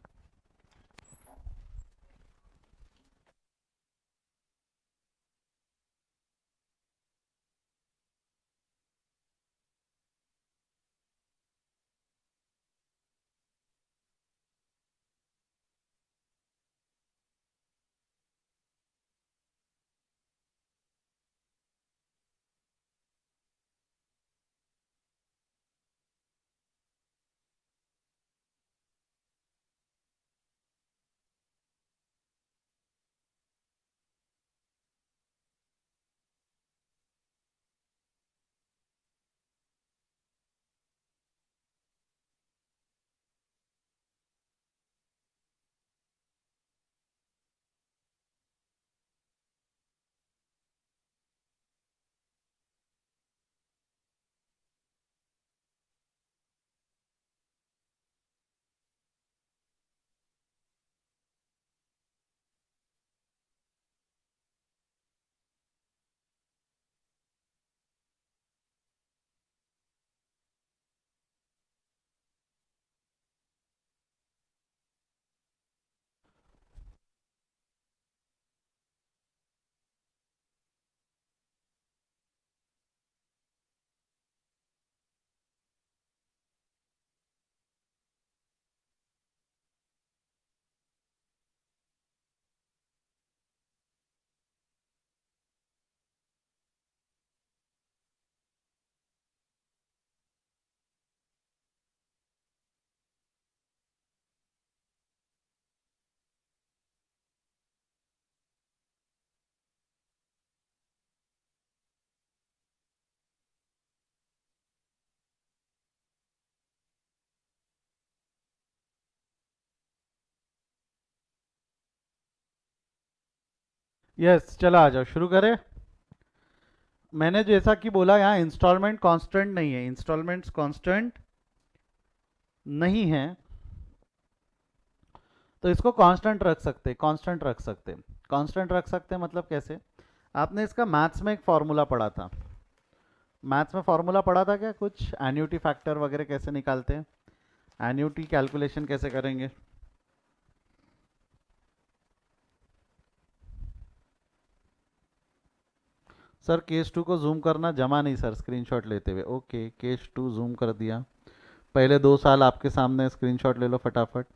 यस, चलो आ जाओ, शुरू करें। मैंने जैसा कि बोला, यहाँ इंस्टॉलमेंट कांस्टेंट नहीं है, इंस्टॉलमेंट्स कांस्टेंट नहीं है, तो इसको कांस्टेंट रख सकते, कांस्टेंट रख सकते। कांस्टेंट रख सकते मतलब कैसे? आपने इसका मैथ्स में एक फॉर्मूला पढ़ा था। मैथ्स में फॉर्मूला पढ़ा था क्या कुछ? एन्यूटी फैक्टर वगैरह कैसे निकालते हैं, एन्यूटी कैलकुलेशन कैसे करेंगे? सर केस 2 को जूम करना जमा नहीं सर, स्क्रीनशॉट लेते हुए। ओके, केस 2 जूम कर दिया। पहले 2 साल आपके सामने, स्क्रीनशॉट ले लो फटाफट।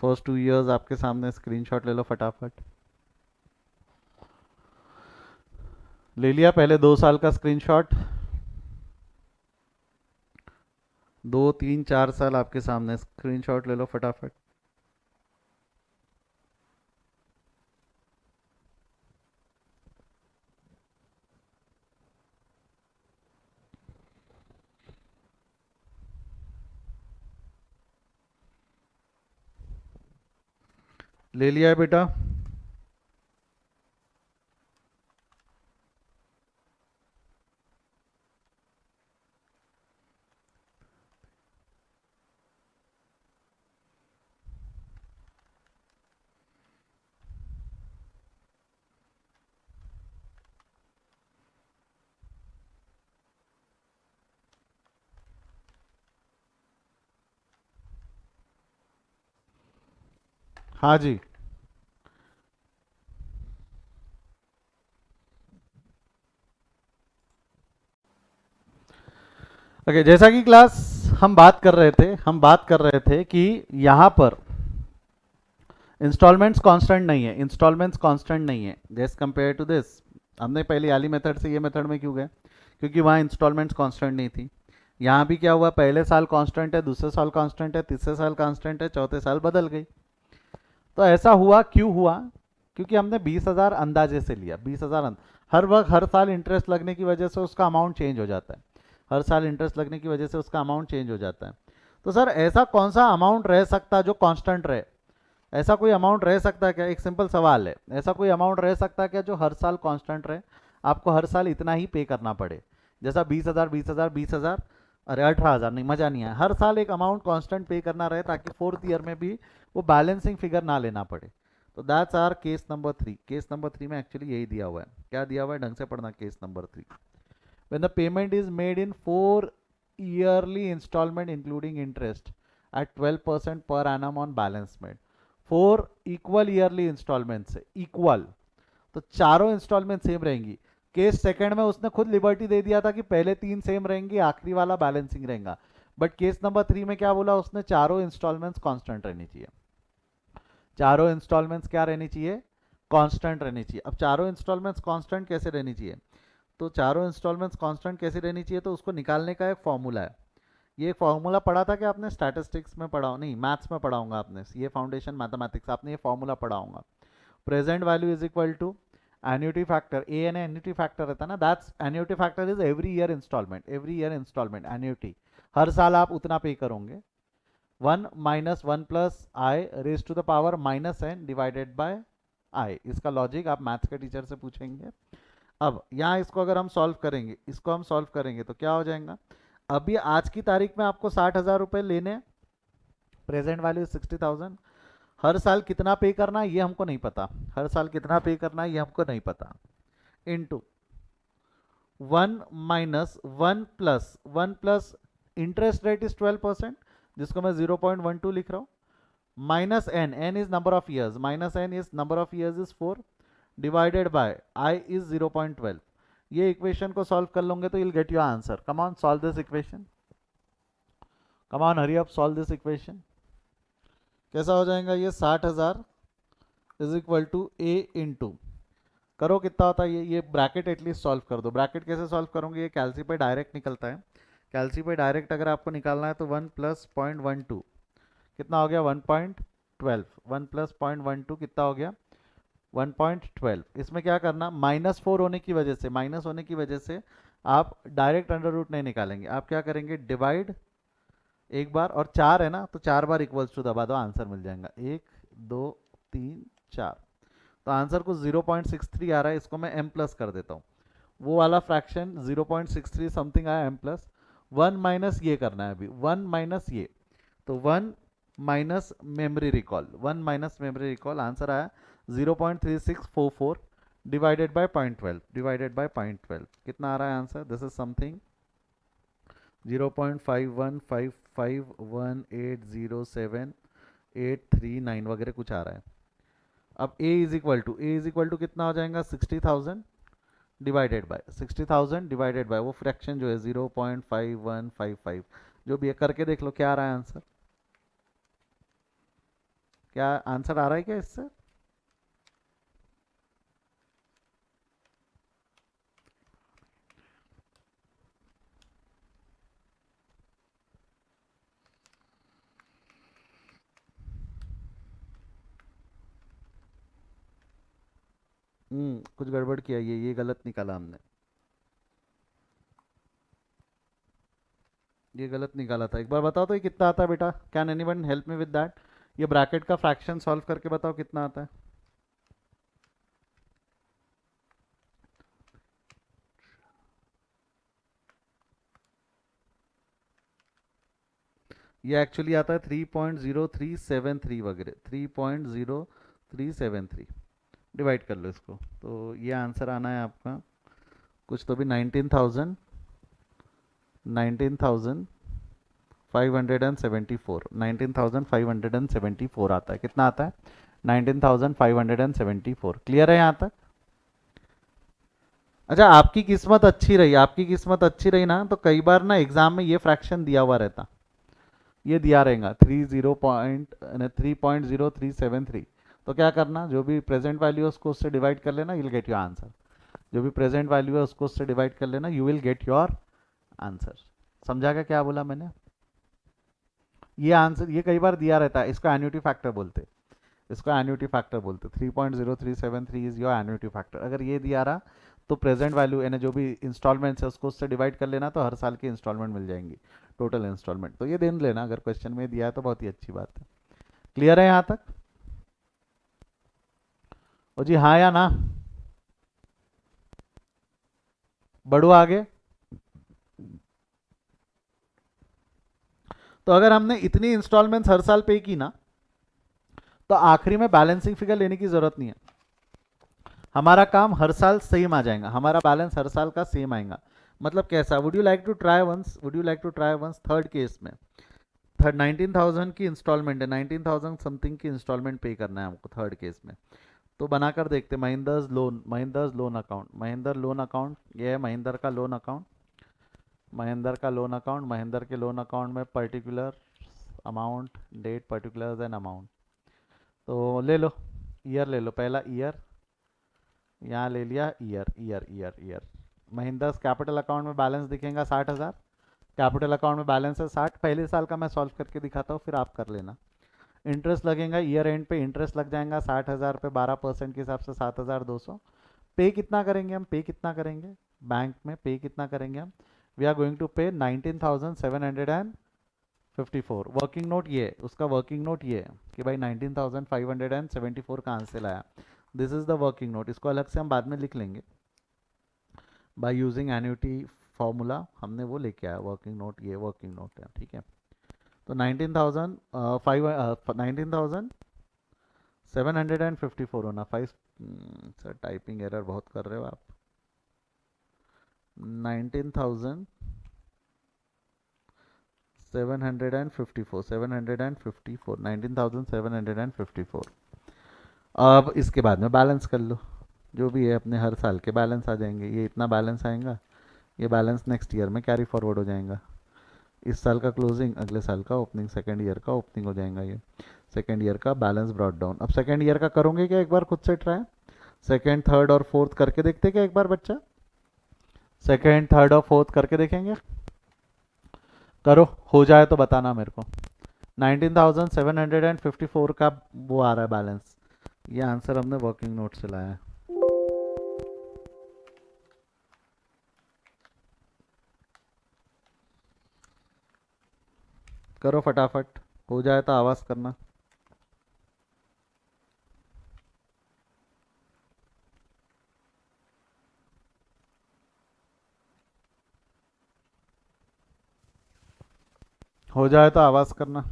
फर्स्ट 2 इयर्स आपके सामने, स्क्रीनशॉट ले लो फटाफट। ले लिया पहले 2 साल का स्क्रीनशॉट? 2 3 4 साल आपके सामने, स्क्रीनशॉट ले लो फटाफट। ले लिया है बेटा? हाँ जी। ओके, जैसा कि क्लास हम बात कर रहे थे कि यहाँ पर इंस्टॉलमेंट्स कांस्टेंट नहीं है, इंस्टॉलमेंट्स कांस्टेंट नहीं है जैस कंपेयर टू दिस। हमने पहले वाली मेथड से ये मेथड में क्यों गए? क्योंकि वहाँ इंस्टॉलमेंट्स कांस्टेंट नहीं थी। यहाँ भी क्या हुआ, पहले साल कांस्टेंट है, दूसरे साल कांस्टेंट है, तीसरे साल कांस्टेंट है, चौथे साल बदल गई। तो ऐसा हुआ क्यों हुआ? क्योंकि हमने 20,000 अंदाजे से लिया, 20,000 हर वक्त हर साल इंटरेस्ट लगने की वजह से उसका अमाउंट चेंज हो जाता है, हर साल इंटरेस्ट लगने की वजह से उसका अमाउंट चेंज हो जाता है। तो सर ऐसा कौन सा अमाउंट रह सकता है जो कांस्टेंट रहे? ऐसा कोई अमाउंट रह सकता है क्या? एक सिंपल सवाल है, ऐसा कोई अमाउंट रह सकता है क्या जो हर साल कांस्टेंट रहे, आपको हर साल इतना ही पे करना पड़े? जैसा 20,000 20,000 20,000, अरे 18,000, नहीं मजा नहीं आया। हर साल एक अमाउंट कांस्टेंट पे करना रहे ताकि फोर्थ ईयर में भी वो बैलेंसिंग फिगर ना लेना पड़े। तो that's our case number 3। Case number 3 में एक्चुअली यही दिया हुआ है। क्या दिया हुआ है, ढंग से पढ़ना। Case number 3, when the payment is made in 4 yearly installment including interest at 12% per annum on balance made। 4 equal yearly installment से इक्वल, तो चारों इंस्टॉलमेंट सेम रहेंगी। केस सेकंड में उसने खुद लिबर्टी दे दिया था कि पहले 3 सेम रहेंगी, आखिरी वाला बैलेंसिंग रहेगा। बट केस नंबर 3 में क्या बोला उसने, चारों इंस्टॉलमेंट्स कांस्टेंट रहनी चाहिए। चारों इंस्टॉलमेंट्स क्या रहनी चाहिए? कांस्टेंट रहनी चाहिए। अब चारों इंस्टॉलमेंट्स कांस्टेंट कैसे रहनी चाहिए? तो चारों इंस्टॉलमेंट्स कांस्टेंट कैसे रहनी चाहिए, तो उसको निकालने का एक फॉर्मूला है। ये एक फॉर्मूला पढ़ा था कि आपने स्टैटिस्टिक्स में पढ़ा, नहीं मैथ्स में पढ़ाऊंगा आपने, ये फाउंडेशन मैथमेटिक्स आपने ये फॉर्मूला पढ़ाऊंगा। Present value is equal to annuity factor, a an annuity factor रहता है ना, that's annuity factor is every year installment, every year installment annuity, हर साल आप उतना पे करोगे। 1 minus 1 plus i raise to the power minus n divided by i. इसका logic आप मैथ्स के टीचर से पूछेंगे। अब यहाँ इसको अगर हम सॉल्व करेंगे, इसको हम सॉल्व करेंगे तो क्या हो जाएगा? अभी आज की तारीख में आपको 60,000 रुपये लेने, प्रेजेंट वैल्यू 60,000। हर साल कितना पे करना है ये हमको नहीं पता, हर साल कितना पे करना है ये हमको नहीं पता। Into 1 minus 1 plus interest rate is 12%, जिसको मैं 0.12 लिख रहा हूँ, minus N, N is number of years, minus N is number of years is 4 divided by I is 0.12। ये इक्वेशन को सॉल्व कर लोगे तो you'll get your answer। come on solve this equation, come on hurry up solve this equation। कैसा हो जाएगा ये? 60,000 is equal to A into, करो कितना होता है ये ब्रैकेट एटलीस्ट सॉल्व कर दो। ब्रैकेट कैसे सॉल्व करोगे? ये कैलसी पे डायरेक्ट निकलता है, कैलसी पे डायरेक्ट अगर आपको निकालना है तो 1 प्लस 0.12 कितना हो गया? 1.12। 1 प्लस 0.12 कितना हो गया? 1.12। इसमें क्या करना, -4 होने की वजह से, माइनस होने की वजह से आप डायरेक्ट अंडर रूट नहीं निकालेंगे, आप क्या करेंगे, डिवाइड एक बार, और 4 है ना तो 4 बार इक्वल्स टू दबा दो, आंसर मिल जाएगा। 1 2 3 4, तो आंसर कुछ 0.63 आ रहा है। इसको मैं m प्लस कर देता हूँ, वो वाला फ्रैक्शन 0.63 समथिंग आया m प्लस 1 माइनस ये करना है अभी, 1 माइनस ये, तो 1 minus memory recall, 1 minus memory recall, answer आया 0.3644 डिवाइडेड बाय 0.12, डिवाइडेड बाय 0.12 कितना आ रहा है आंसर? दिस इज समथिंग 0.51551807 वगैरह कुछ आ रहा है। अब a इज इक्वल टू कितना हो जाएगा? 60,000 डिवाइडेड बाय 60,000 डिवाइडेड बाय वो फ्रैक्शन जो है 0.5155, जो भी है करके देख लो क्या आ रहा है आंसर। क्या आंसर आ रहा है क्या इससे? कुछ गड़बड़ किया, ये गलत निकाला हमने, ये गलत निकाला था। एक बार बताओ तो ये कितना आता है बेटा? Can anyone help me with that? ये ब्रैकेट का फ्रैक्शन सॉल्व करके बताओ कितना आता है। ये एक्चुअली आता है 3.0373 वगैरह, 3.0373। डिवाइड कर लो इसको, तो ये आंसर आना है आपका कुछ तो भी 19,574 आता है। कितना आता है? 19,574। क्लियर है यहाँ तक? अच्छा, आपकी किस्मत अच्छी रही, आपकी किस्मत अच्छी रही ना, तो कई बार ना एग्जाम में ये फ्रैक्शन दिया हुआ रहता, ये दिया रहेगा 3.0373। तो क्या करना, जो भी प्रेजेंट वैल्यू है उसको उससे डिवाइड कर लेना, you will get your answer. जो भी प्रेजेंट वैल्यू है उसको उससे डिवाइड कर लेना, you will get your answer. समझा क्या क्या बोला मैंने? ये आंसर ये कई बार दिया रहता है, इसको एन्युटी फैक्टर बोलते हैं। इसको एन्युटी फैक्टर बोलते, 3.0373 इज योर एन्युटी फैक्टर। अगर ये दिया रहा तो प्रेजेंट वैल्यू यानी जो भी इंस्टॉलमेंट्स है उसको उससे डिवाइड कर लेना, तो हर साल की इंस्टॉलमेंट मिल जाएंगी, टोटल इंस्टॉलमेंट। तो ये दिन लेना, अगर क्वेश्चन में दिया है तो बहुत ही अच्छी बात है। क्लियर है यहाँ तक? ओ जी, हाँ या ना? बढ़ो आगे। तो अगर हमने इतनी इंस्टॉलमेंट्स हर साल पे की ना, तो आखिरी में बैलेंसिंग फिगर लेने की जरूरत नहीं है। हमारा काम हर साल सेम आ जाएगा, हमारा बैलेंस हर साल का सेम आएगा। मतलब कैसा, would you like to try once, would you like to try once third case में, थर्ड 19,000 की इंस्टॉलमेंट है, 19,000 समथिंग की इंस्टॉलमेंट पे करना है हमको थर्ड केस में। तो बनाकर देखते, Mahindra's loan account, Mahindra loan account, ये है महिंद्र का लोन अकाउंट। महिंद्र का लोन अकाउंट, महिंद्र के लोन अकाउंट में particular amount, date, particular and amount. तो ले लो, ईयर ले लो, पहला ईयर, यहाँ ले लिया year, year year year. Mahindra capital account में बैलेंस दिखेगा 60,000, कैपिटल अकाउंट में बैलेंस है 60। पहले साल का मैं सॉल्व करके दिखाता हूँ, फिर आप कर लेना। इंटरेस्ट लगेगा ईयर एंड पे, इंटरेस्ट लग जाएगा 60,000 पे 12% के हिसाब से 7,200। पे कितना करेंगे हम, पे कितना करेंगे बैंक में, पे कितना करेंगे हम? वी आर गोइंग टू पे 19,754। वर्किंग नोट ये, उसका वर्किंग नोट ये है कि भाई 19,574 कहाँ से लाया। This is the working note, इसको अलग से हम बाद में लिख लेंगे बाय यूजिंग एन्युटी फॉर्मूला। हमने वो लेके आया वर्किंग नोट, ये वर्किंग नोट है, ठीक है। तो 19,754 होना, फाइव। सर टाइपिंग एरर बहुत कर रहे हो आप। 19,754, 754, 19,754। अब इसके बाद में बैलेंस कर लो, जो भी है अपने हर साल के बैलेंस आ जाएंगे, ये इतना बैलेंस आएगा, ये बैलेंस नेक्स्ट ईयर में कैरी फॉरवर्ड हो जाएगा। इस साल का क्लोजिंग अगले साल का ओपनिंग, सेकेंड ईयर का ओपनिंग हो जाएगा ये। सेकेंड ईयर का बैलेंस ब्रॉट डाउन। अब सेकेंड ईयर का करोगे क्या एक बार खुद से ट्राई? सेकेंड, थर्ड और फोर्थ करके देखते क्या एक बार बच्चा? सेकेंड, थर्ड और फोर्थ करके देखेंगे? करो, हो जाए तो बताना मेरे को। 19,754 का वो आ रहा है बैलेंस, ये आंसर हमने वर्किंग नोट से लाया है। करो फटाफट, हो जाए तो आवाज़ करना। हो जाए तो आवाज़ करना।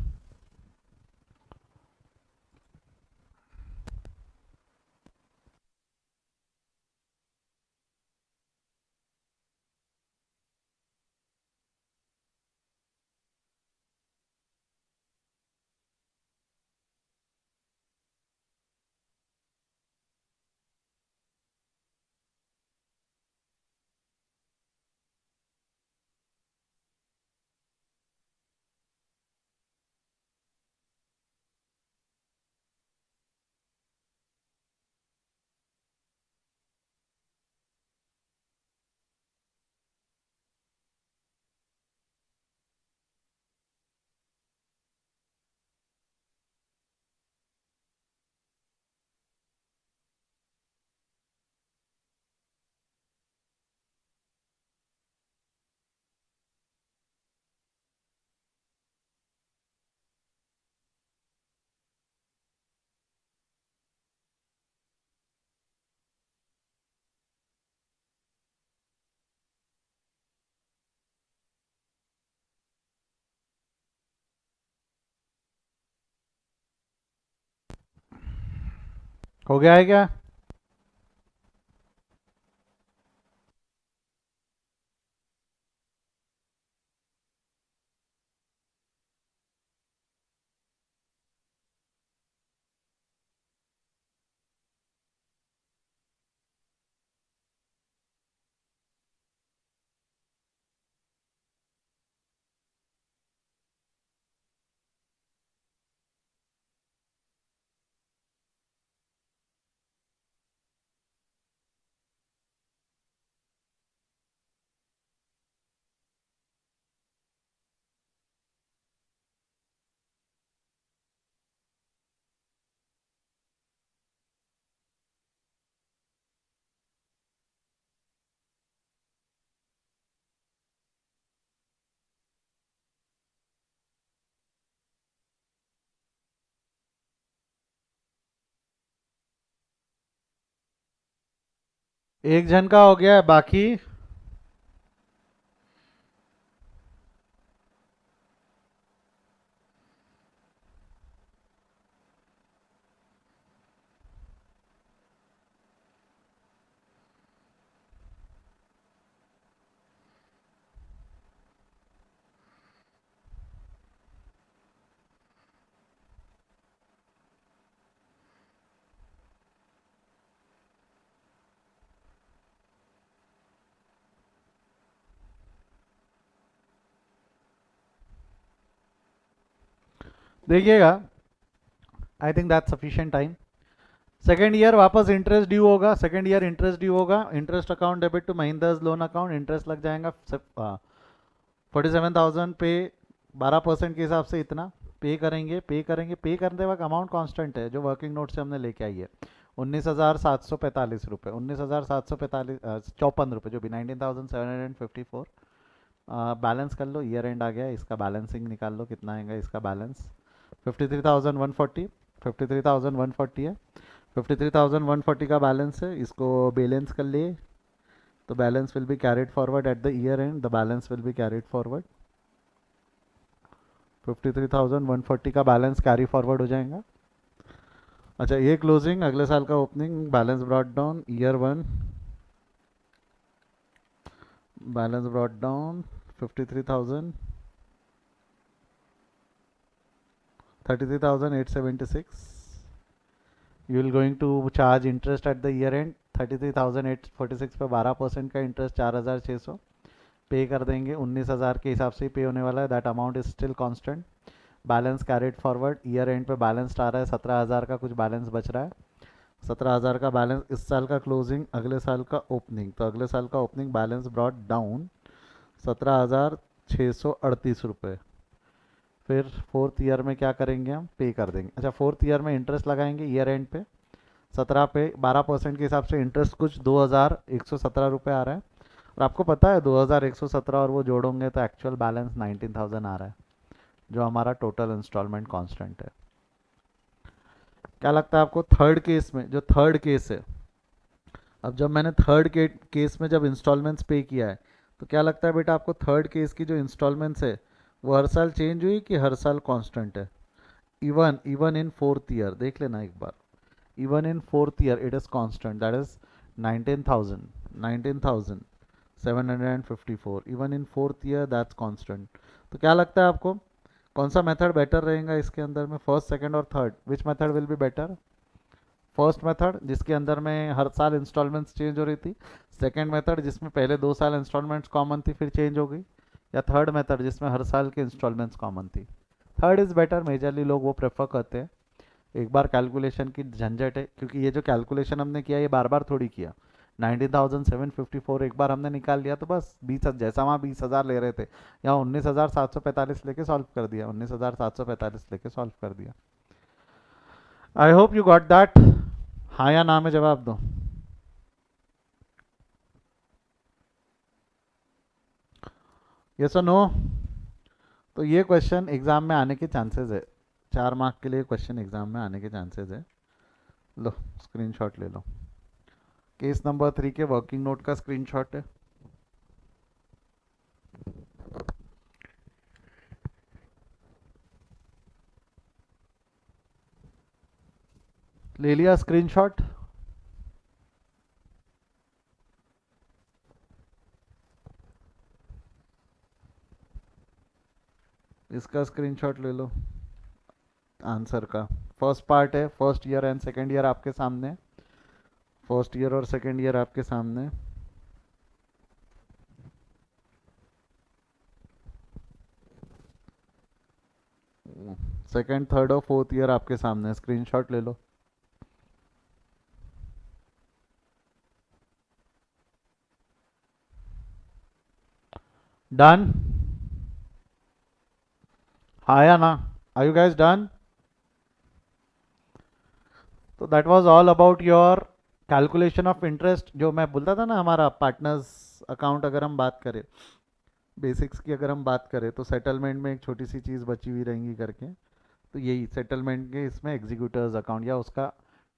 हो गया है क्या? एक जन का हो गया है, बाकी देखिएगा, I think that sufficient time. Second year वापस इंटरेस्ट ड्यू होगा, सेकेंड ईयर इंटरेस्ट ड्यू होगा, interest account debit to Mahindra's loan account, interest लग जाएगा 47,000 पे 12% के हिसाब से इतना पे करेंगे। पे करते वक्त अमाउंट कांस्टेंट है जो वर्किंग नोट से हमने लेके आई है, 19,745 रुपये, 19,745 जो भी 19,754। बैलेंस कर लो, ईयर एंड आ गया, इसका बैलेंसिंग निकाल लो, कितना आएगा इसका बैलेंस, 53,140, 53,140 है। 53,140 का बैलेंस है, इसको बैलेंस कर लिए तो balance will be carried forward eight the year and, the balance will be carried forward. 53,140 का बैलेंस कैरी फॉरवर्ड हो जाएगा। अच्छा, ये क्लोजिंग, अगले साल का opening, balance brought down year one, balance brought down 53,000, 33,876। You will going to charge interest at the year end, 33,846 पे 12% का इंटरेस्ट 4,600 पे कर देंगे, 19,000 के हिसाब से ही पे होने वाला है, that amount is still constant. Balance carried forward, year and पे बैलेंस आ रहा है 17,000 का, कुछ बैलेंस बच रहा है, 17,000 का बैलेंस, इस साल का क्लोजिंग, अगले साल का ओपनिंग, तो अगले साल का ओपनिंग बैलेंस ब्रॉट डाउन 17,638 रुपये। फिर फोर्थ ईयर में क्या करेंगे, हम पे कर देंगे। अच्छा, फोर्थ ईयर में इंटरेस्ट लगाएंगे ईयर एंड पे 17 पे 12% के हिसाब से इंटरेस्ट कुछ 2,117 रुपये आ रहा है। और आपको पता है 2,117 और वो जोड़ोगे तो एक्चुअल बैलेंस 19,000 आ रहा है, जो हमारा टोटल इंस्टॉलमेंट कांस्टेंट है। क्या लगता है आपको थर्ड केस में, जो थर्ड केस है, अब जब मैंने थर्ड केस में जब इंस्टॉलमेंट्स पे किया है, तो क्या लगता है बेटा आपको थर्ड केस की जो इंस्टॉलमेंट्स है वो हर साल चेंज हुई कि हर साल कांस्टेंट है? Even even in fourth year देख लेना एक बार, even in fourth year it is constant, that is 19,754, even in fourth year that's constant. तो क्या लगता है आपको कौन सा मेथड बेटर रहेगा इसके अंदर में, फर्स्ट, सेकंड और third, which method will be better? First method जिसके अंदर में हर साल इंस्टॉलमेंट्स चेंज हो रही थी, सेकंड मेथड जिसमें पहले 2 साल इंस्टॉलमेंट्स कॉमन थी फिर चेंज हो गई, या थर्ड मेथड जिसमें हर साल के इंस्टॉलमेंट्स कॉमन थी? थर्ड इज़ बेटर, मेजरली लोग वो प्रेफर करते हैं। एक बार कैलकुलेशन की झंझट है, क्योंकि ये जो कैलकुलेशन हमने किया ये बार बार थोड़ी किया, 19,754 एक बार हमने निकाल लिया तो बस 20, जैसा वहाँ 20,000 ले रहे थे, यहाँ 19,745 लेके सॉल्व कर दिया, 19,745 लेके सॉल्व कर दिया। I hope you got that. हाँ या ना में जवाब दो। यस और नो? तो ये क्वेश्चन एग्जाम में आने के चांसेस है, 4 मार्क के लिए क्वेश्चन एग्जाम में आने के चांसेस है। लो स्क्रीनशॉट ले लो, केस नंबर 3 के वर्किंग नोट का स्क्रीनशॉट है, ले लिया स्क्रीनशॉट? इसका स्क्रीनशॉट ले लो आंसर का। फर्स्ट पार्ट है, first year and second year आपके सामने, फर्स्ट ईयर और सेकेंड ईयर आपके सामने। सेकेंड, थर्ड और फोर्थ ईयर आपके सामने, स्क्रीनशॉट ले लो। डन? हाँ या ना? Are you guys done? तो that was all about your calculation of interest, जो मैं बोलता था ना, हमारा पार्टनर्स अकाउंट अगर हम बात करें, बेसिक्स की अगर हम बात करें, तो सेटलमेंट में एक छोटी सी चीज़ बची हुई रहेंगी करके, तो यही सेटलमेंट के इसमें एग्जीक्यूटर्स अकाउंट या उसका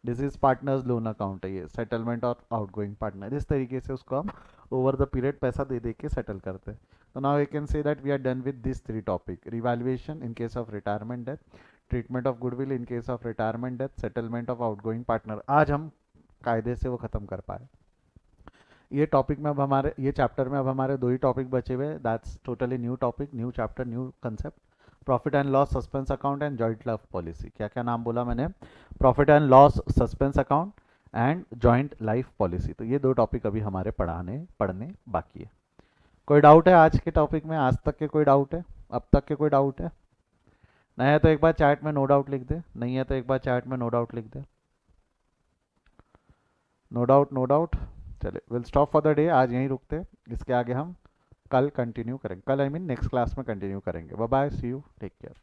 डिजीज पार्टनर्स लोन अकाउंट है ये, सेटलमेंट और आउटगोइंग पार्टनर, इस तरीके से उसको हम ओवर द पीरियड पैसा दे दे के सेटल करते हैं. तो now I can say that we are done with this 3 topic: revaluation in case of retirement death, treatment of goodwill in case of retirement death, settlement of outgoing partner. आज हम कायदे से वो खत्म कर पाए. ये टॉपिक में अब हमारे, ये चैप्टर में अब हमारे 2 ही टॉपिक बचे हुए. That's totally new topic, new chapter, new concept: profit and loss suspense account and joint life policy. क्या क्या नाम बोला मैंने? Profit and loss suspense account and joint life policy. तो ये 2 टॉपिक अभी हमारे पढ़ने बाकी है. कोई डाउट है आज के टॉपिक में? आज तक के कोई डाउट है? अब तक के कोई डाउट है? नहीं है तो एक बार चैट में नो डाउट लिख दे. नहीं है तो एक बार चैट में नो डाउट लिख दे. No doubt, no doubt. चले, will stop for the day. आज यहीं रुकते हैं. इसके आगे हम कल कंटिन्यू करेंगे. कल आई मीन नेक्स्ट क्लास में कंटिन्यू करेंगे. Bye bye, see you, take care.